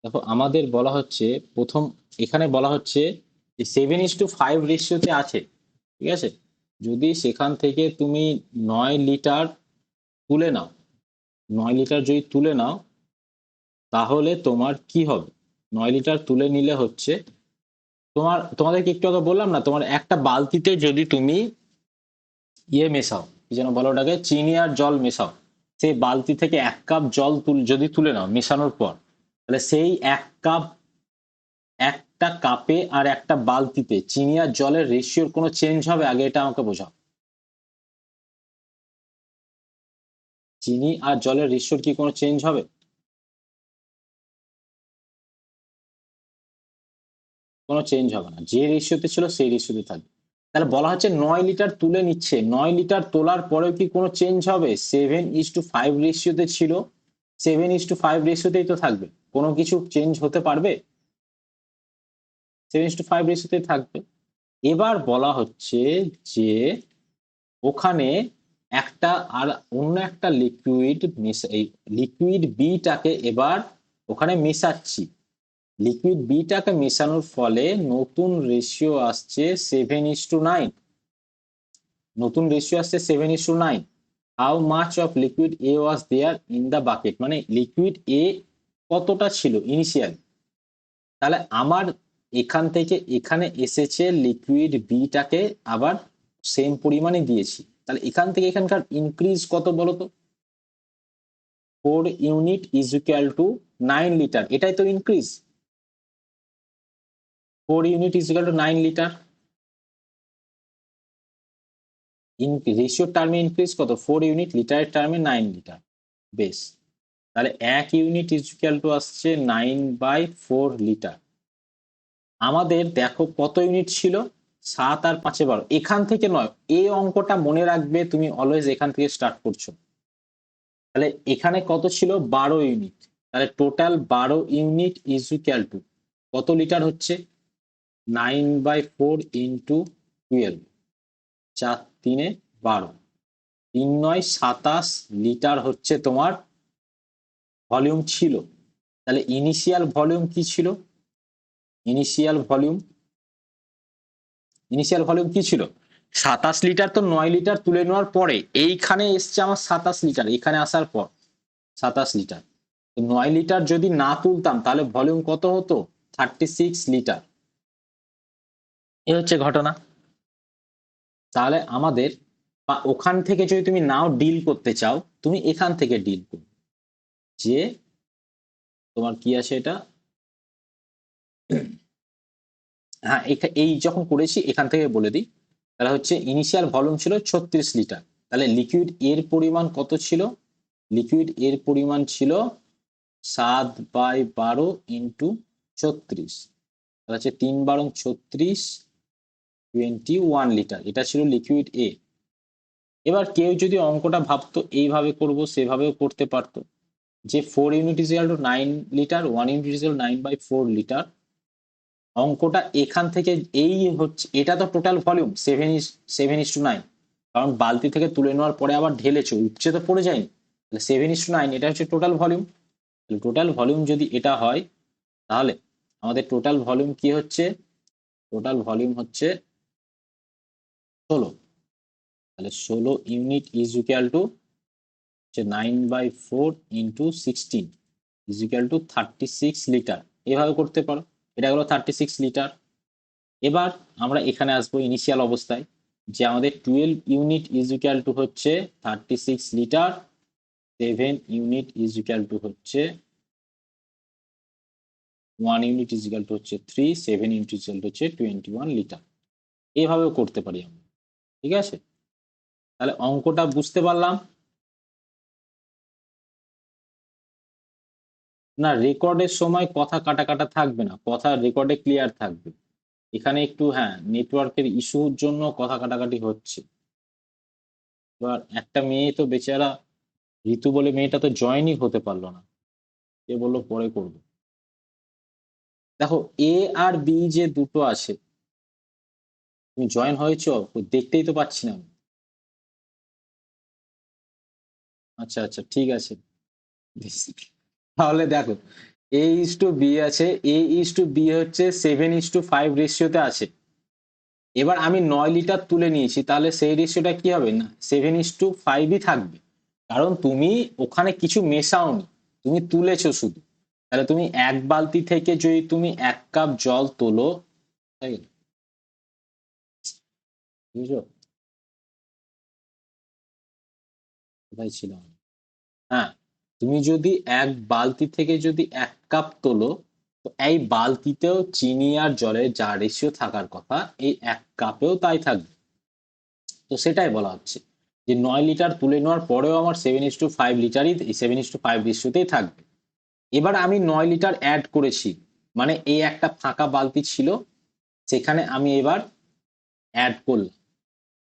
দেখো, আমাদের বলা হচ্ছে প্রথম, এখানে বলা হচ্ছে যে 7:5 রেশিওতে আছে, ঠিক আছে। যদি সেখান থেকে তুমি 9 লিটার তুলে নাও, 9 লিটার যদি তুলে নাও, তাহলে তোমার কি হবে? 9 লিটার তুলে নিলে হচ্ছে তোমাদেরকে একটু আগে বললাম না, তোমার একটা বালতিতে যদি তুমি ইয়ে মেশাও, কি যেন বলো ওটাকে, চিনি আর জল মেশাও, সেই বালতি থেকে 1 কাপ জল যদি তুলে নাও মেশানোর পর, তাহলে সেই 1 কাপ, একটা কাপে আর একটা বালতিতে চিনি আর জলের রেশিওর কোনো চেঞ্জ হবে? আগে এটা আমাকে বোঝাও। চিনি আর জলের রেশিওর কি কোনো চেঞ্জ হবে? কোনো চেঞ্জ হবে না, যে রেশিওতে ছিল সেই রেশিওতে থাকবে। তাহলে বলা হচ্ছে 9 লিটার তুলে নিচ্ছে, 9 লিটার তোলার পরেও কি কোনো চেঞ্জ হবে? 7:5 রেশিওতে ছিল, 7:5 রেশিওতেই তো থাকবে, কোনো কিছু চেঞ্জ হতে পারবে? 7:5 রেশিওতেই থাকবে। এবার বলা হচ্ছে যে ওখানে একটা আর অন্য একটা লিকুইড, এই লিকুইড বিটাকে এবার ওখানে মেশাচ্ছি। লিকুইড বিটাকে মেশানোর ফলে নতুন রেশিও আসছে 7:9। নতুন রেশিও আসছে 7:9। How much of liquid A was there in the bucket, মানে লিকুইড এ কতটা ছিল ইনিশিয়াল। তাহলে আমার এখান থেকে এখানে এসেছে লিকুইড বিটাকে আবার সেম পরিমাণে দিয়েছি, তাহলে এখান থেকে এখানকার ইনক্রিজ কত বলতো? 4 unit is equal to 9 litre, এটাই তো increase. 4 unit is equal to 9 litre. রেশিওর টার্মে ইনক্রিজ কত? 4 ইউনিট, লিটারের টার্মে 9 লিটার। বেশ, তাহলে 1 ইউনিট ইজ ইকুয়াল টু আসছে 9/4 লিটার। আমাদের দেখো কত ইউনিট ছিল, 7 আর 5 12, এখান থেকে নয়, এই অঙ্কটা মনে রাখবে তুমি অলওয়েজ এখান থেকে স্টার্ট করছো। তাহলে এখানে কত ছিল, 12 ইউনিট, তাহলে total 12 unit is equal two কত লিটার হচ্ছে, 9/4 ইন্টু 12, 4 3 12, 3 9 27 লিটার হচ্ছে তোমার ভলিউম ছিল। তাহলে ইনিশিয়াল ভলিউম কি ছিল, ইনিশিয়াল ভলিউম ইনিশিয়াল ভলিউম কি ছিল, 27 লিটার। তো 9 লিটার তুলে নেওয়ার পরে এইখানে এসছে আমার 27 লিটার, এখানে আসার পর 27 লিটার। 9 লিটার যদি না তুলতাম তাহলে ভলিউম কত হতো, 36 লিটার। এ হচ্ছে ঘটনা। তাহলে আমাদের, বা ওখান থেকে যদি তুমি নাও ডিল করতে চাও, তুমি এখান থেকে ডিল করো, যে তোমার কি আছে এটা, হ্যাঁ এই যখন করেছি এখান থেকে বলে দিই। তাহলে হচ্ছে ইনিশিয়াল ভলিউম ছিল 36 লিটার, তাহলে লিকুইড এর পরিমাণ কত ছিল, লিকুইড এর পরিমাণ ছিল 7/12 ইন্টু 36, তাহলে হচ্ছে 3 × 36, 21 লিটার, এটা ছিল লিকুইড এ। এবার কেউ যদি অঙ্কটা ভাবতো এইভাবে করব, সেভাবেও করতে পারতো, যে 4 unit is equal to 9 litre, 1 unit is equal 9/4 litre. অঙ্কটা এখান থেকে এই হচ্ছে, এটা তো টোটাল ভলিউম 7:9, কারণ বালতি থেকে তুলে নেওয়ার পরে আবার ঢেলেছো, উপচে তো পড়ে যায়নি, তাহলে 7:9 এটা হচ্ছে টোটাল ভলিউম। টোটাল ভলিউম যদি এটা হয়, তাহলে আমাদের টোটাল ভলিউম কি হচ্ছে, টোটাল ভলিউম হচ্ছে 16, তাহলে 16 unit is equal two 9/4 into 16 is equal two 36 litre. এভাবে করতে পারো, এটা হলো 36 লিটার। এবার আমরা এখানে আসবো ইনিশিয়াল অবস্থায়, যে আমাদের 12 ইউনিট ইজ ইকুয়াল টু হচ্ছে 36 litre, 7 unit is equal two হচ্ছে 1 ইউনিট ইজ ইকুয়াল টু হচ্ছে 3, 7 ইউনিট ইজ ইকুয়াল টু হচ্ছে 21 লিটার। এভাবেও করতে পারি আমরা, ঠিক আছে। তাহলে অঙ্কটা বুঝতে পারলাম না, রেকর্ডের সময় কথা কাটা কাটা থাকবে না, কথা রেকর্ডে ক্লিয়ার থাকবে। এখানে একটু হ্যাঁ নেটওয়ার্কের ইস্যুর জন্য কথা কাটাকাটি হচ্ছে। এবার একটা মেয়ে তো বেচারা, ঋতু বলে মেয়েটা তো জয়েনই হতে পারলো না, এ বললো পরে করবো। দেখো এ আর বি যে দুটো আছে, তুমি জয়েন হয়েছো, দেখতেই তো পাচ্ছি না আমি। আচ্ছা আচ্ছা ঠিক আছে, তাহলে দেখো এ ইস টু বি আছে, এ ইস টু বি হচ্ছে 7:5 রেশিওতে আছে। এবার আমি 9 লিটার তুলে নিয়েছি, তাহলে সেই রেশিওটা কি হবে না, 7:5ই থাকবে, কারণ তুমি ওখানে কিছু মেশাওনি, তুমি তুলেছো শুধু। তাহলে তুমি এক বালতি থেকে যদি তুমি 1 কাপ জল তোলো, তাই না? বুঝছো কোথায় ছিলাম, হ্যাঁ, তুমি যদি এক বালতি থেকে যদি 1 কাপ তোলো, তো এই বালতিতেও চিনি আর জলের যা রেশিও থাকার কথা, এই 1 কাপেও তাই থাকবে। তো সেটাই বলা হচ্ছে, যে 9 লিটার তুলে নেওয়ার পরেও আমার 7:5 লিটারই, 7:5 রেশিওতেই থাকবে। এবার আমি 9 লিটার অ্যাড করেছি, মানে এই একটা ফাঁকা বালতি ছিল, সেখানে আমি এবার অ্যাড করলাম,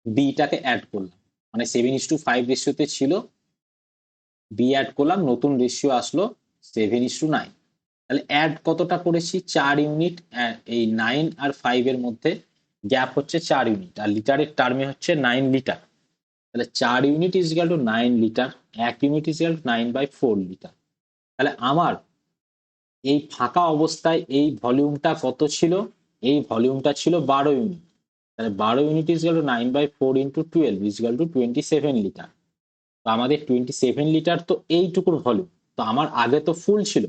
বিটাকে অ্যাড করলাম, মানে 7:5 রেশিওতে ছিল, বি অ্যাড করলাম, নতুন রেশিও আসলো 7:9। তাহলে অ্যাড কতটা করেছি, 4 ইউনিট, এই 9 আর 5 এর মধ্যে গ্যাপ হচ্ছে 4 ইউনিট, আর লিটারের টার্মে হচ্ছে 9 লিটার। তাহলে 4 unit is equal to 9 litre, 1 unit is equal two 9/4 litre. তাহলে আমার এই ফাঁকা অবস্থায় এই ভলিউমটা কত ছিল, এই ভলিউমটা ছিল 12 ইউনিট, তাহলে 12 unit is equal two 9/4 into 12 is equal two 27 litre. তো আমাদের 27 লিটার তো এইটুকুর ভলিউম, তো আমার আগে তো ফুল ছিল,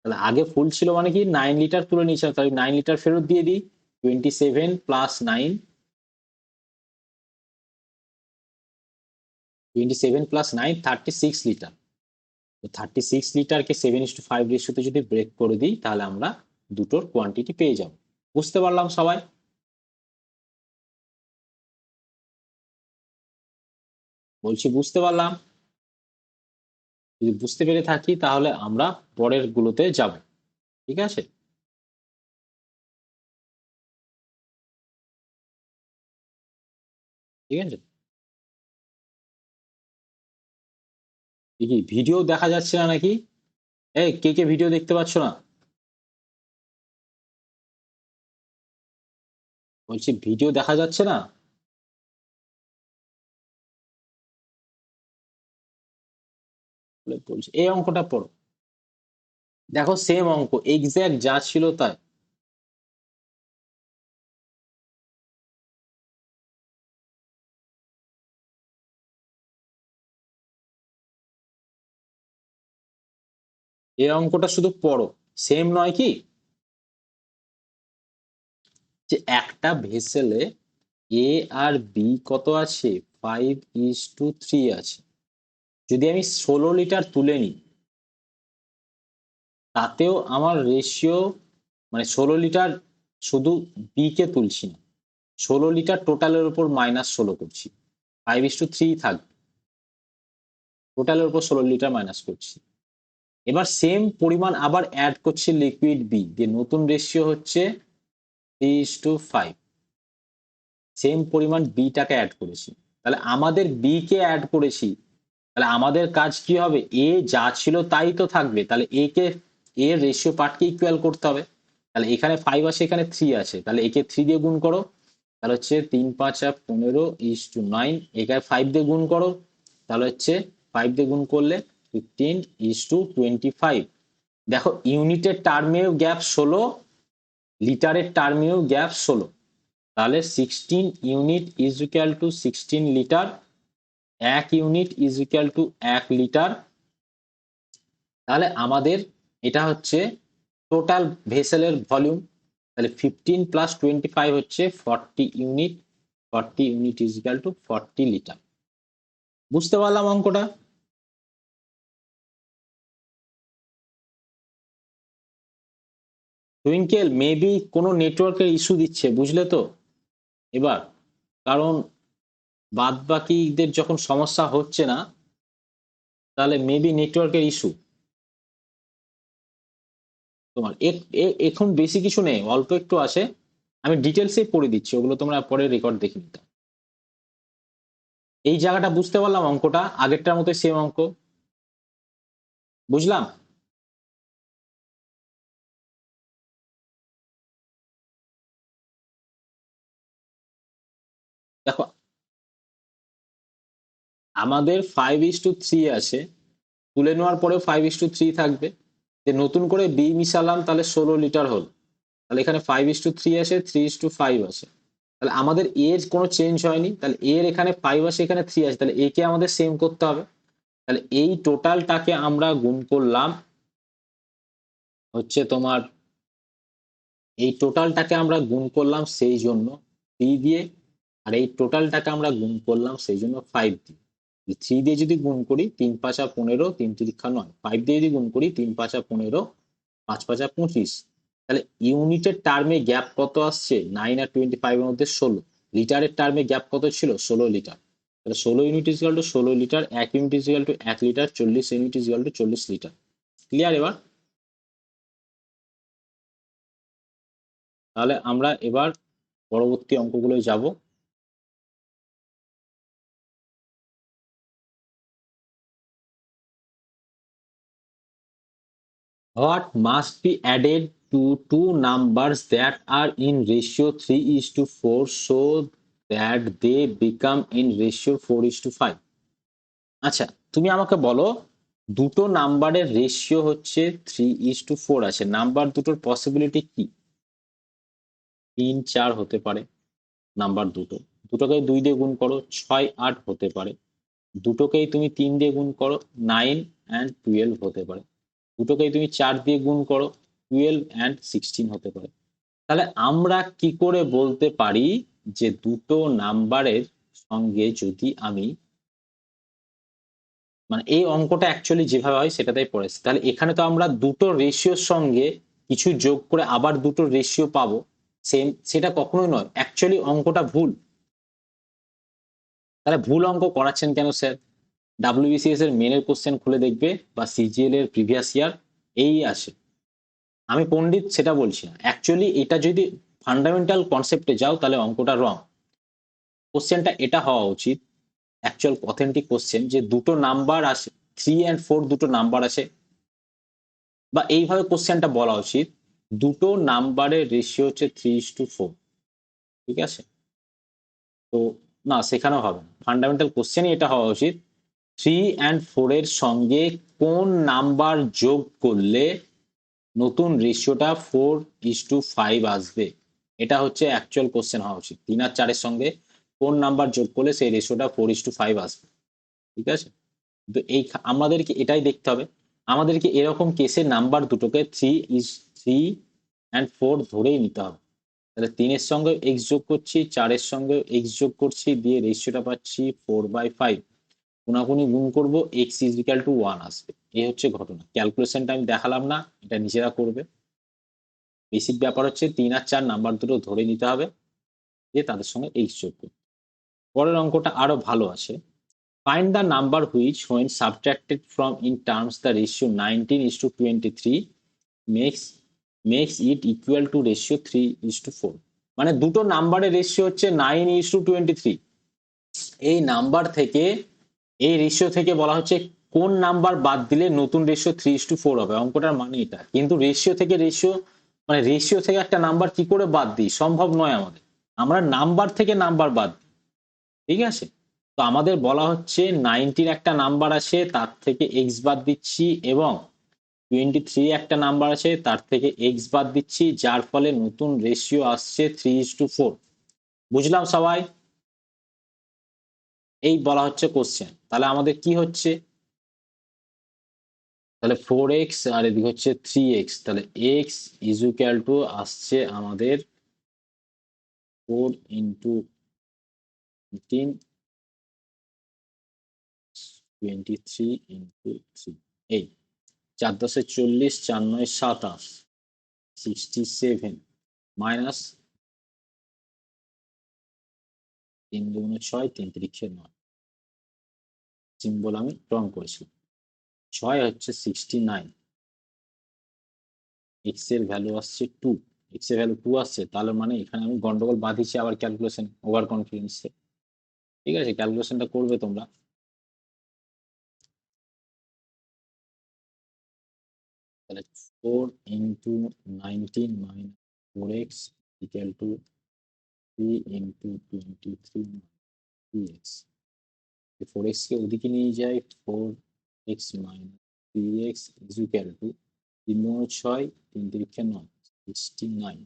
তাহলে আগে ফুল ছিল মানে কি 9 লিটার তুলে নিয়েছিলাম, তাহলে 9 লিটার ফেরত দিয়ে দিই, 27 প্লাস 9, 27 প্লাস 9 36 লিটার। তো 36 লিটারকে 7:5 রেশিওতে যদি ব্রেক করে দিই, তাহলে আমরা দুটোর কোয়ান্টিটি পেয়ে যাব। বুঝতে পারলাম সবাই? বলছি বুঝতে পারলাম। যদি বুঝতে পেরে থাকি তাহলে আমরা পরের গুলোতে যাব। ঠিক আছে, ঠিক আছে। কি ভিডিও দেখা যাচ্ছে না নাকি? এই কে কে ভিডিও দেখতে পাচ্ছ না? বলছি ভিডিও দেখা যাচ্ছে না? বলছি এই অঙ্কটা পড়ো। দেখো সেম অঙ্ক, এক্স্যাক্ট যা ছিল তাই। এই অঙ্কটা শুধু পড়ো, সেম নয় কি? যে একটা ভেসেলে এ আর বি কত আছে, 5:3 আছে। যদি আমি 16 লিটার তুলে নিই, তাতেও আমার রেশিও, মানে 16 লিটার শুধু বি কে তুলছি না, 16 লিটার টোটালের উপর -16 করছি, 5:3 থাকবে, টোটালের উপর 16 লিটার মাইনাস করছি। এবার সেম পরিমাণ আবার অ্যাড করছি লিকুইড বি যে নতুন রেশিও হচ্ছে 3:5, সেম পরিমাণ বিটাকে অ্যাড করেছি। তাহলে আমাদের বি কে অ্যাড করেছি, তাহলে আমাদের কাজ কি হবে, এ যা ছিল তাই তো থাকবে, তাহলে এ কে, এর রেশিও পার্টকে ইকুয়াল করতে হবে। তাহলে এখানে 5 আছে, এখানে 3 আছে, তাহলে একে 3 দিয়ে গুণ করো, তাহলে হচ্ছে 3×5 = 15:9, এখানে 5 দিয়ে গুণ করো, তাহলে হচ্ছে 5 দিয়ে গুণ করলে 15:25। দেখো ইউনিটের টার্মেও গ্যাপ 16, লিটারের টার্মেও গ্যাপ 16, তাহলে 16 unit is equal two 16 litre, 1 unit is equal two 1 litre. তাহলে আমাদের এটা হচ্ছে টোটাল ভেসেলের ভলিউম। তাহলে 15 + 25 হচ্ছে 40 unit, 40 unit is equal two 40 litre. বুঝতে পারলাম অঙ্কটা? টুইঙ্কেল মেবি কোনো নেটওয়ার্কের ইস্যু দিচ্ছে, বুঝলে তো এবার, কারণ বাদ বাকিদের যখন সমস্যা হচ্ছে না, তাহলে মেবি নেটওয়ার্কের ইস্যু। তোমার এখন বেশি কিছু নেই, অল্প একটু আসে, আমি ডিটেলসে পড়ে দিচ্ছি, ওগুলো তোমরা পরে রেকর্ড দেখে নিতে। এই জায়গাটা বুঝতে পারলাম, অঙ্কটা আগেরটার মতো সেম অঙ্ক, বুঝলাম। দেখো আমাদের 5:3 আছে, তুলে নেওয়ার পরেও 5:3 থাকবে, যে নতুন করে বি মিশালাম তাহলে 16 লিটার হল, তাহলে এখানে 5:3 আসে, 3:5 আসে, তাহলে আমাদের এর কোনো চেঞ্জ হয়নি, তাহলে এর এখানে 5 আসে, এখানে 3 আসে, তাহলে একে আমাদের সেম করতে হবে। তাহলে এই টোটালটাকে আমরা গুণ করলাম হচ্ছে তোমার, এই টোটালটাকে আমরা গুণ করলাম সেই জন্য 3 দিয়ে, আর এই টোটালটাকে আমরা গুণ করলাম সেই জন্য 5 দিয়ে। 3 দিয়ে যদি গুণ করি 3×5 = 15, 3×3 = 9, 5 দিয়ে যদি গুণ করি 3×5 = 15, 5×5 = 25। তাহলে ইউনিটের টার্মে গ্যাপ কত আসছে, 9 আর 25 এর মধ্যে 16, লিটারের টার্মে গ্যাপ কত ছিল, 16 লিটার। তাহলে 16 unit is equal two 16 litre, 1 unit is equal two 1 litre, 40 unit is equal two 40 litre. Clear এবার? তাহলে আমরা এবার পরবর্তী অঙ্কগুলোয় যাব। What must be added to two numbers that are in ratio 3:4 so that they become in ratio 4:5? আচ্ছা, তুমি আমাকে বলো, দুটো নাম্বারের রেশিও হচ্ছে 3:4 আছে, নাম্বার দুটোর পসিবিলিটি কি? 3, 4 হতে পারে নাম্বার দুটো, দুটোকে 2 দিয়ে গুণ করো 6, 8 হতে পারে, দুটোকেই তুমি 3 দিয়ে গুণ করো 9 and 12 হতে পারে, দুটোকেই তুমি 4 দিয়ে গুণ করো 12 and 16 হতে পারে। তাহলে আমরা কি করে বলতে পারি যে দুটো নাম্বারের সঙ্গে যদি আমি, মানে এই অঙ্কটা অ্যাকচুয়ালি যেভাবে হয় সেটাতেই পড়েছে, তাহলে এখানে তো আমরা দুটো রেশিওর সঙ্গে কিছু যোগ করে আবার দুটো রেশিও পাবো সেম, সেটা কখনোই নয়, অ্যাকচুয়ালি অঙ্কটা ভুল। তাহলে ভুল অঙ্ক করাচ্ছেন কেন স্যার? ডাব্লিউবিসিএস এর মেনের কোশ্চেন খুলে দেখবে বা সিজিএল এর প্রিভিয়াস ইয়ার এই আসে। আমি পণ্ডিত সেটা বলছি না, অ্যাকচুয়ালি এটা যদি ফান্ডামেন্টাল কনসেপ্টে যাও তাহলে অঙ্কটা রং। কোশ্চেনটা এটা হওয়া উচিত অ্যাকচুয়াল অথেন্টিক কোশ্চেন যে দুটো নাম্বার আসে, 3 and 4 দুটো নাম্বার আসে, বা এইভাবে কোশ্চেনটা বলা উচিত দুটো নাম্বারের রেশিও হচ্ছে 3:4, ঠিক আছে? তো না, সেখানেও হবে না, ফান্ডামেন্টাল কোশ্চেনই এটা হওয়া উচিত 3 and 4 এর সঙ্গে কোন নাম্বার যোগ করলে নতুন রেশিওটা 4:5 আসবে। এটা হচ্ছে অ্যাকচুয়াল কোশ্চেন হওয়া উচিত, 3 আর 4 এর সঙ্গে কোন নাম্বার যোগ করলে সেই রেশিওটা 4:5 আসবে, ঠিক আছে? তো এই আমাদেরকে এটাই দেখতে হবে, আমাদেরকে এরকম কেসে নাম্বার দুটোকে 3 and 4 ধরেই নিতে হবে। তাহলে 3 এর সঙ্গে এক্স যোগ করছি, 4 এর সঙ্গে এক্স যোগ করছি, দিয়ে রেশিওটা পাচ্ছি 4/5। গুণাগুণি গুণ করবো, এক্স ইজ ইকাল টু 1 আসবে। এই হচ্ছে ঘটনা। ক্যালকুলেশনটা আমি দেখালাম না, এটা নিজেরা করবে। বেসিক ব্যাপার হচ্ছে 3 আর 4 নাম্বার দুটো ধরে নিতে হবে, দিয়ে তাদের সঙ্গে এক্স যোগ করবে। পরের অঙ্কটা আরো ভালো আছে। Find the number which, when subtracted from in terms the ratio 19:23 makes it equal to ratio 3:4। মানে দুটো নাম্বারের রেশিও হচ্ছে 9:23। এই নাম্বার থেকে, এই রেশিও থেকে বলা হচ্ছে কোন নাম্বার বাদ দিলে নতুন রেশিও 3:4 হবে। অঙ্কটার মানে এটা, কিন্তু রেশিও থেকে রেশিও, মানে রেশিও থেকে একটা নাম্বার কি করে বাদ দিই, সম্ভব নয় আমাদের। আমরা নাম্বার থেকে নাম্বার বাদ দিই, ঠিক আছে? তো আমাদের বলা হচ্ছে 90 একটা নাম্বার আছে, তার থেকে এক্স বাদ দিচ্ছি, এবং 23 একটা নাম্বার আছে, তার থেকে এক্স বাদ দিচ্ছি, যার ফলে নতুন রেশিও আসছে 3:4। বুঝলাম সবাই? এই বলা হচ্ছে কোশ্চেন। তাহলে আমাদের কি হচ্ছে, তাহলে 4x আর এদিকে হচ্ছে 3x, তাহলে x ইজ ইকুয়াল টু আসছে আমাদের 4 ইন্টু 15 23 ইন্টু 3, এই 4 10 40, 4 9 27, 67 মাইনাস 3 2 6, 3 3 9, সিম্বল আমি রং করেছিলাম। 6 হচ্ছে 69, এক্স এর ভ্যালু আসছে 2, এক্স এর ভ্যালু 2 আসছে, তাহলে মানে এখানে আমি গন্ডগোল বাঁধিয়েছি আবার ক্যালকুলেশন ওভার কনফিডেন্সে, ঠিক আছে? ক্যালকুলেশনটা করবে তোমরা। তাহলে 4 into 19 minus 4x equal to 3 into 23 3x। 4x কে ওদিকে নিয়ে যাই, 4x minus 3x is equal two 3 2 6, 3 3 9, 69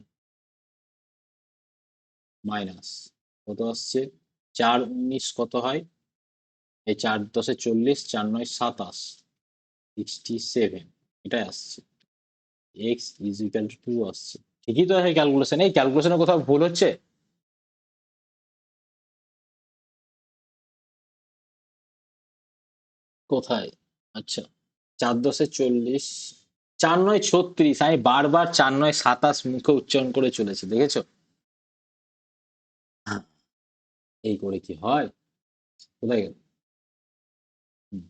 minus কত আসছে 4 19 কত হয়, এই 4 10 40, 4 9 27, 67 এটাই আসছে। x ইজ ইকুয়াল টু 2 আসছে। ঠিকই তো আছে ক্যালকুলেশন। এই ক্যালকুলেশনে কোথাও ভুল হচ্ছে? কোথায়? আচ্ছা, 4 10 40, 4 9 36, আমি বারবার 4 9 27 মুখে উচ্চারণ করে চলেছি, দেখেছো? হ্যাঁ, এই করে কি হয়? কোথায় গেল? হুম,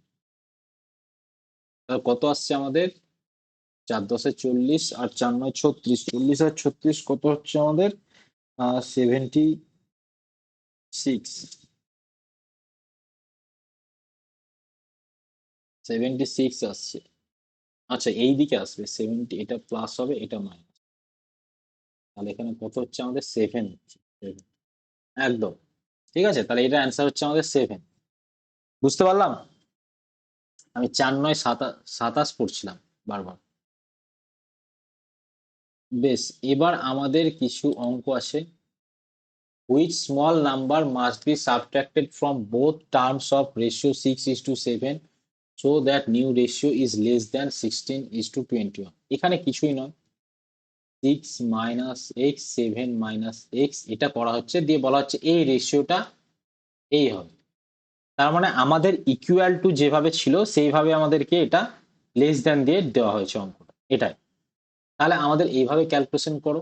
তাহলে কত আসছে আমাদের? 4 10 40 আর 4 9 36, 40 আর 36 কত হচ্ছে আমাদের? 76 আসছে। আচ্ছা, এই দিকে আসবে 70, এটা প্লাস হবে, এটা মাইনাস। তাহলে এখানে কত হচ্ছে আমাদের? 7 হচ্ছে। 7, একদম ঠিক আছে। তাহলে এটা অ্যান্সার হচ্ছে আমাদের 7। বুঝতে পারলাম? আমি 4 9 27 পড়ছিলাম বারবার। বেশ, এবার আমাদের কিছু অঙ্ক আছে। Which small number must be subtracted from both terms of ratio 6:7 so that new ratio is less than 16:21? এখানে কিছুই নয়, 6 মাইনাস এক্স 7 মাইনাস এক্স, এটা করা হচ্ছে, দিয়ে বলা হচ্ছে এই রেশিওটা এই হবে। তার মানে আমাদের ইকুয়াল টু যেভাবে ছিল সেইভাবে আমাদেরকে এটা লেস দ্যান দিয়ে দেওয়া হয়েছে অঙ্কটা, এটাই। তাহলে আমাদের এইভাবে ক্যালকুলেশন করো,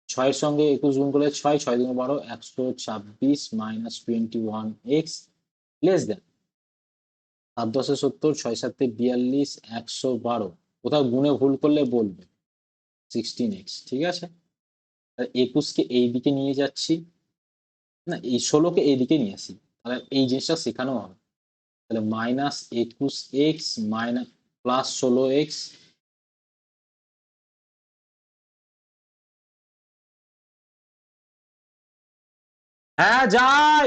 6 এর সঙ্গে 21 গুণ করলে 6, 6 দুগুণ 12, 126 মাইনাস 21 এক্স লেস দেন 7×10 70, 6×7 42, 112। কোথাও গুণে ভুল করলে বলবে। 16x, ঠিক আছে। 21কে এই দিকে নিয়ে যাচ্ছি, না এই 16কে এই দিকে নিয়ে আসি, তাহলে এই জিনিসটা শেখানো হবে। তাহলে -21x মাইনাস +16x। হ্যাঁ যাই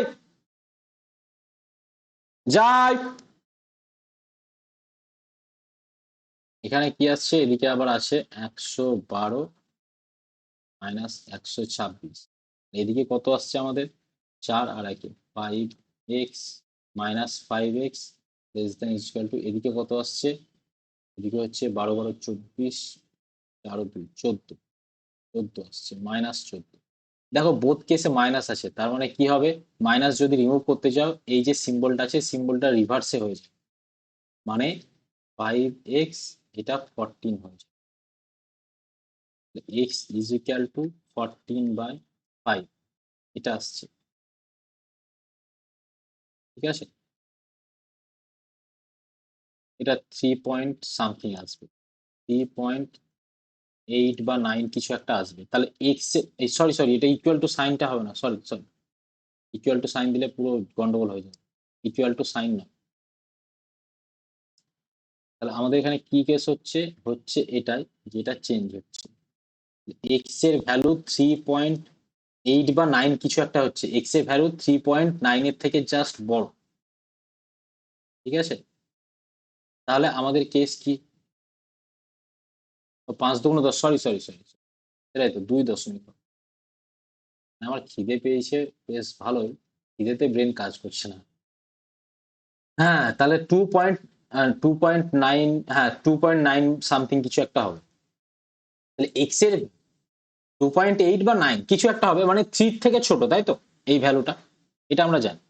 যাই। এখানে কি আসছে, এদিকে আবার আছে 112 মাইনাস 126। এদিকে কত আসছে আমাদের, 4 আর 1 5x minus 5x less than equal to, এদিকে কত আসছে, এদিকে হচ্ছে 12 12 24, 4 2 14, 14 আসছে -14। দেখো বোথ কেসে মাইনাস আছে, তার মানে কি হবে, মাইনাস যদি রিমুভ করতে চাও এই যে সিম্বলটা আছে সিম্বলটা রিভার্সে হয়ে যায়, মানে 5x এটা 14 হয়ে যায়। x ইজ ইকুয়াল টু 14/5 এটা আসছে, ঠিক আছে। এটা 3 পয়েন্ট সামথিং আসবে, 3.8 বা 9 কিছু একটা আসবে। তাহলে এক্স, সরি সরি, এটা ইকুয়াল টু সাইনটা হবে না, sorry sorry, equal to sign দিলে পুরো গন্ডগোল হয়ে যাবে, ইকুয়াল টু সাইন না। তাহলে আমাদের এখানে কি কেস হচ্ছে, হচ্ছে এটাই যেটা চেঞ্জ হচ্ছে, এক্স এর ভ্যালু 3.8 বা 9 কিছু একটা হচ্ছে, এক্স এর ভ্যালু 3.9 এর থেকে জাস্ট বড়, ঠিক আছে। তাহলে আমাদের কেস কি, 5 2 10, সরি সরি সরি, এটাই তো 2.0। আমার খিদে পেয়েছে বেশ ভালোই, খিদেতে ব্রেন কাজ করছে না। হ্যাঁ তাহলে 2.9, হ্যাঁ 2.9 সামথিং কিছু একটা হবে। তাহলে এক্স এর 2.8 বা 9 কিছু একটা হবে, মানে 3 থেকে ছোট, তাই তো এই ভ্যালুটা, এটা আমরা জানি।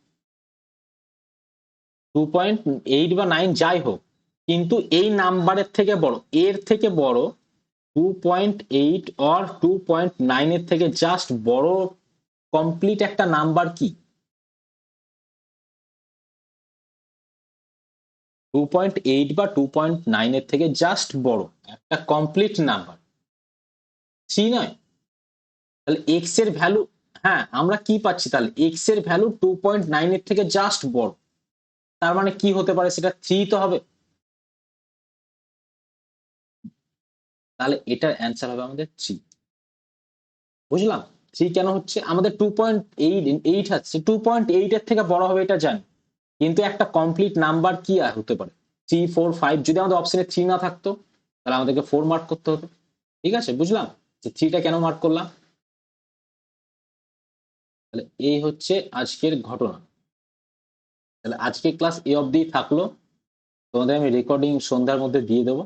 2.8 বা 9 যাই হোক, কিন্তু এই নাম্বারের থেকে বড়, এর থেকে বড় 2.8 অর 2.9 এর থেকে জাস্ট বড় কমপ্লিট একটা নাম্বার কি, 2.8 বা 2.9 এর থেকে জাস্ট বড় একটা কমপ্লিট নাম্বার, 3 নয়। তাহলে এক্স এর ভ্যালু, হ্যাঁ আমরা কি পাচ্ছি, তাহলে এক্স এর ভ্যালু 2.9 এর থেকে জাস্ট বড়, তার মানে কি হতে পারে, সেটা 3 তো হবে। তাহলে এটার অ্যান্সার হবে আমাদের 3, বুঝলাম। 3 কেন হচ্ছে, আমাদের 2.8 হচ্ছে, 2.8 এর থেকে বড় হবে এটা জানি, কিন্তু একটা কমপ্লিট নাম্বার কি আর হতে পারে, 3 4 5, যদি আমাদের অপশনে 3 না থাকতো তাহলে আমাদেরকে 4 মার্ক করতে হতো, ঠিক আছে, বুঝলাম যে 3টা কেন মার্ক করলাম। তাহলে এই হচ্ছে আজকের ঘটনা। তাহলে আজকে ক্লাস এ অবধি থাকলো, তোমাদের আমি রেকর্ডিং সন্ধ্যার মধ্যে দিয়ে দেবো।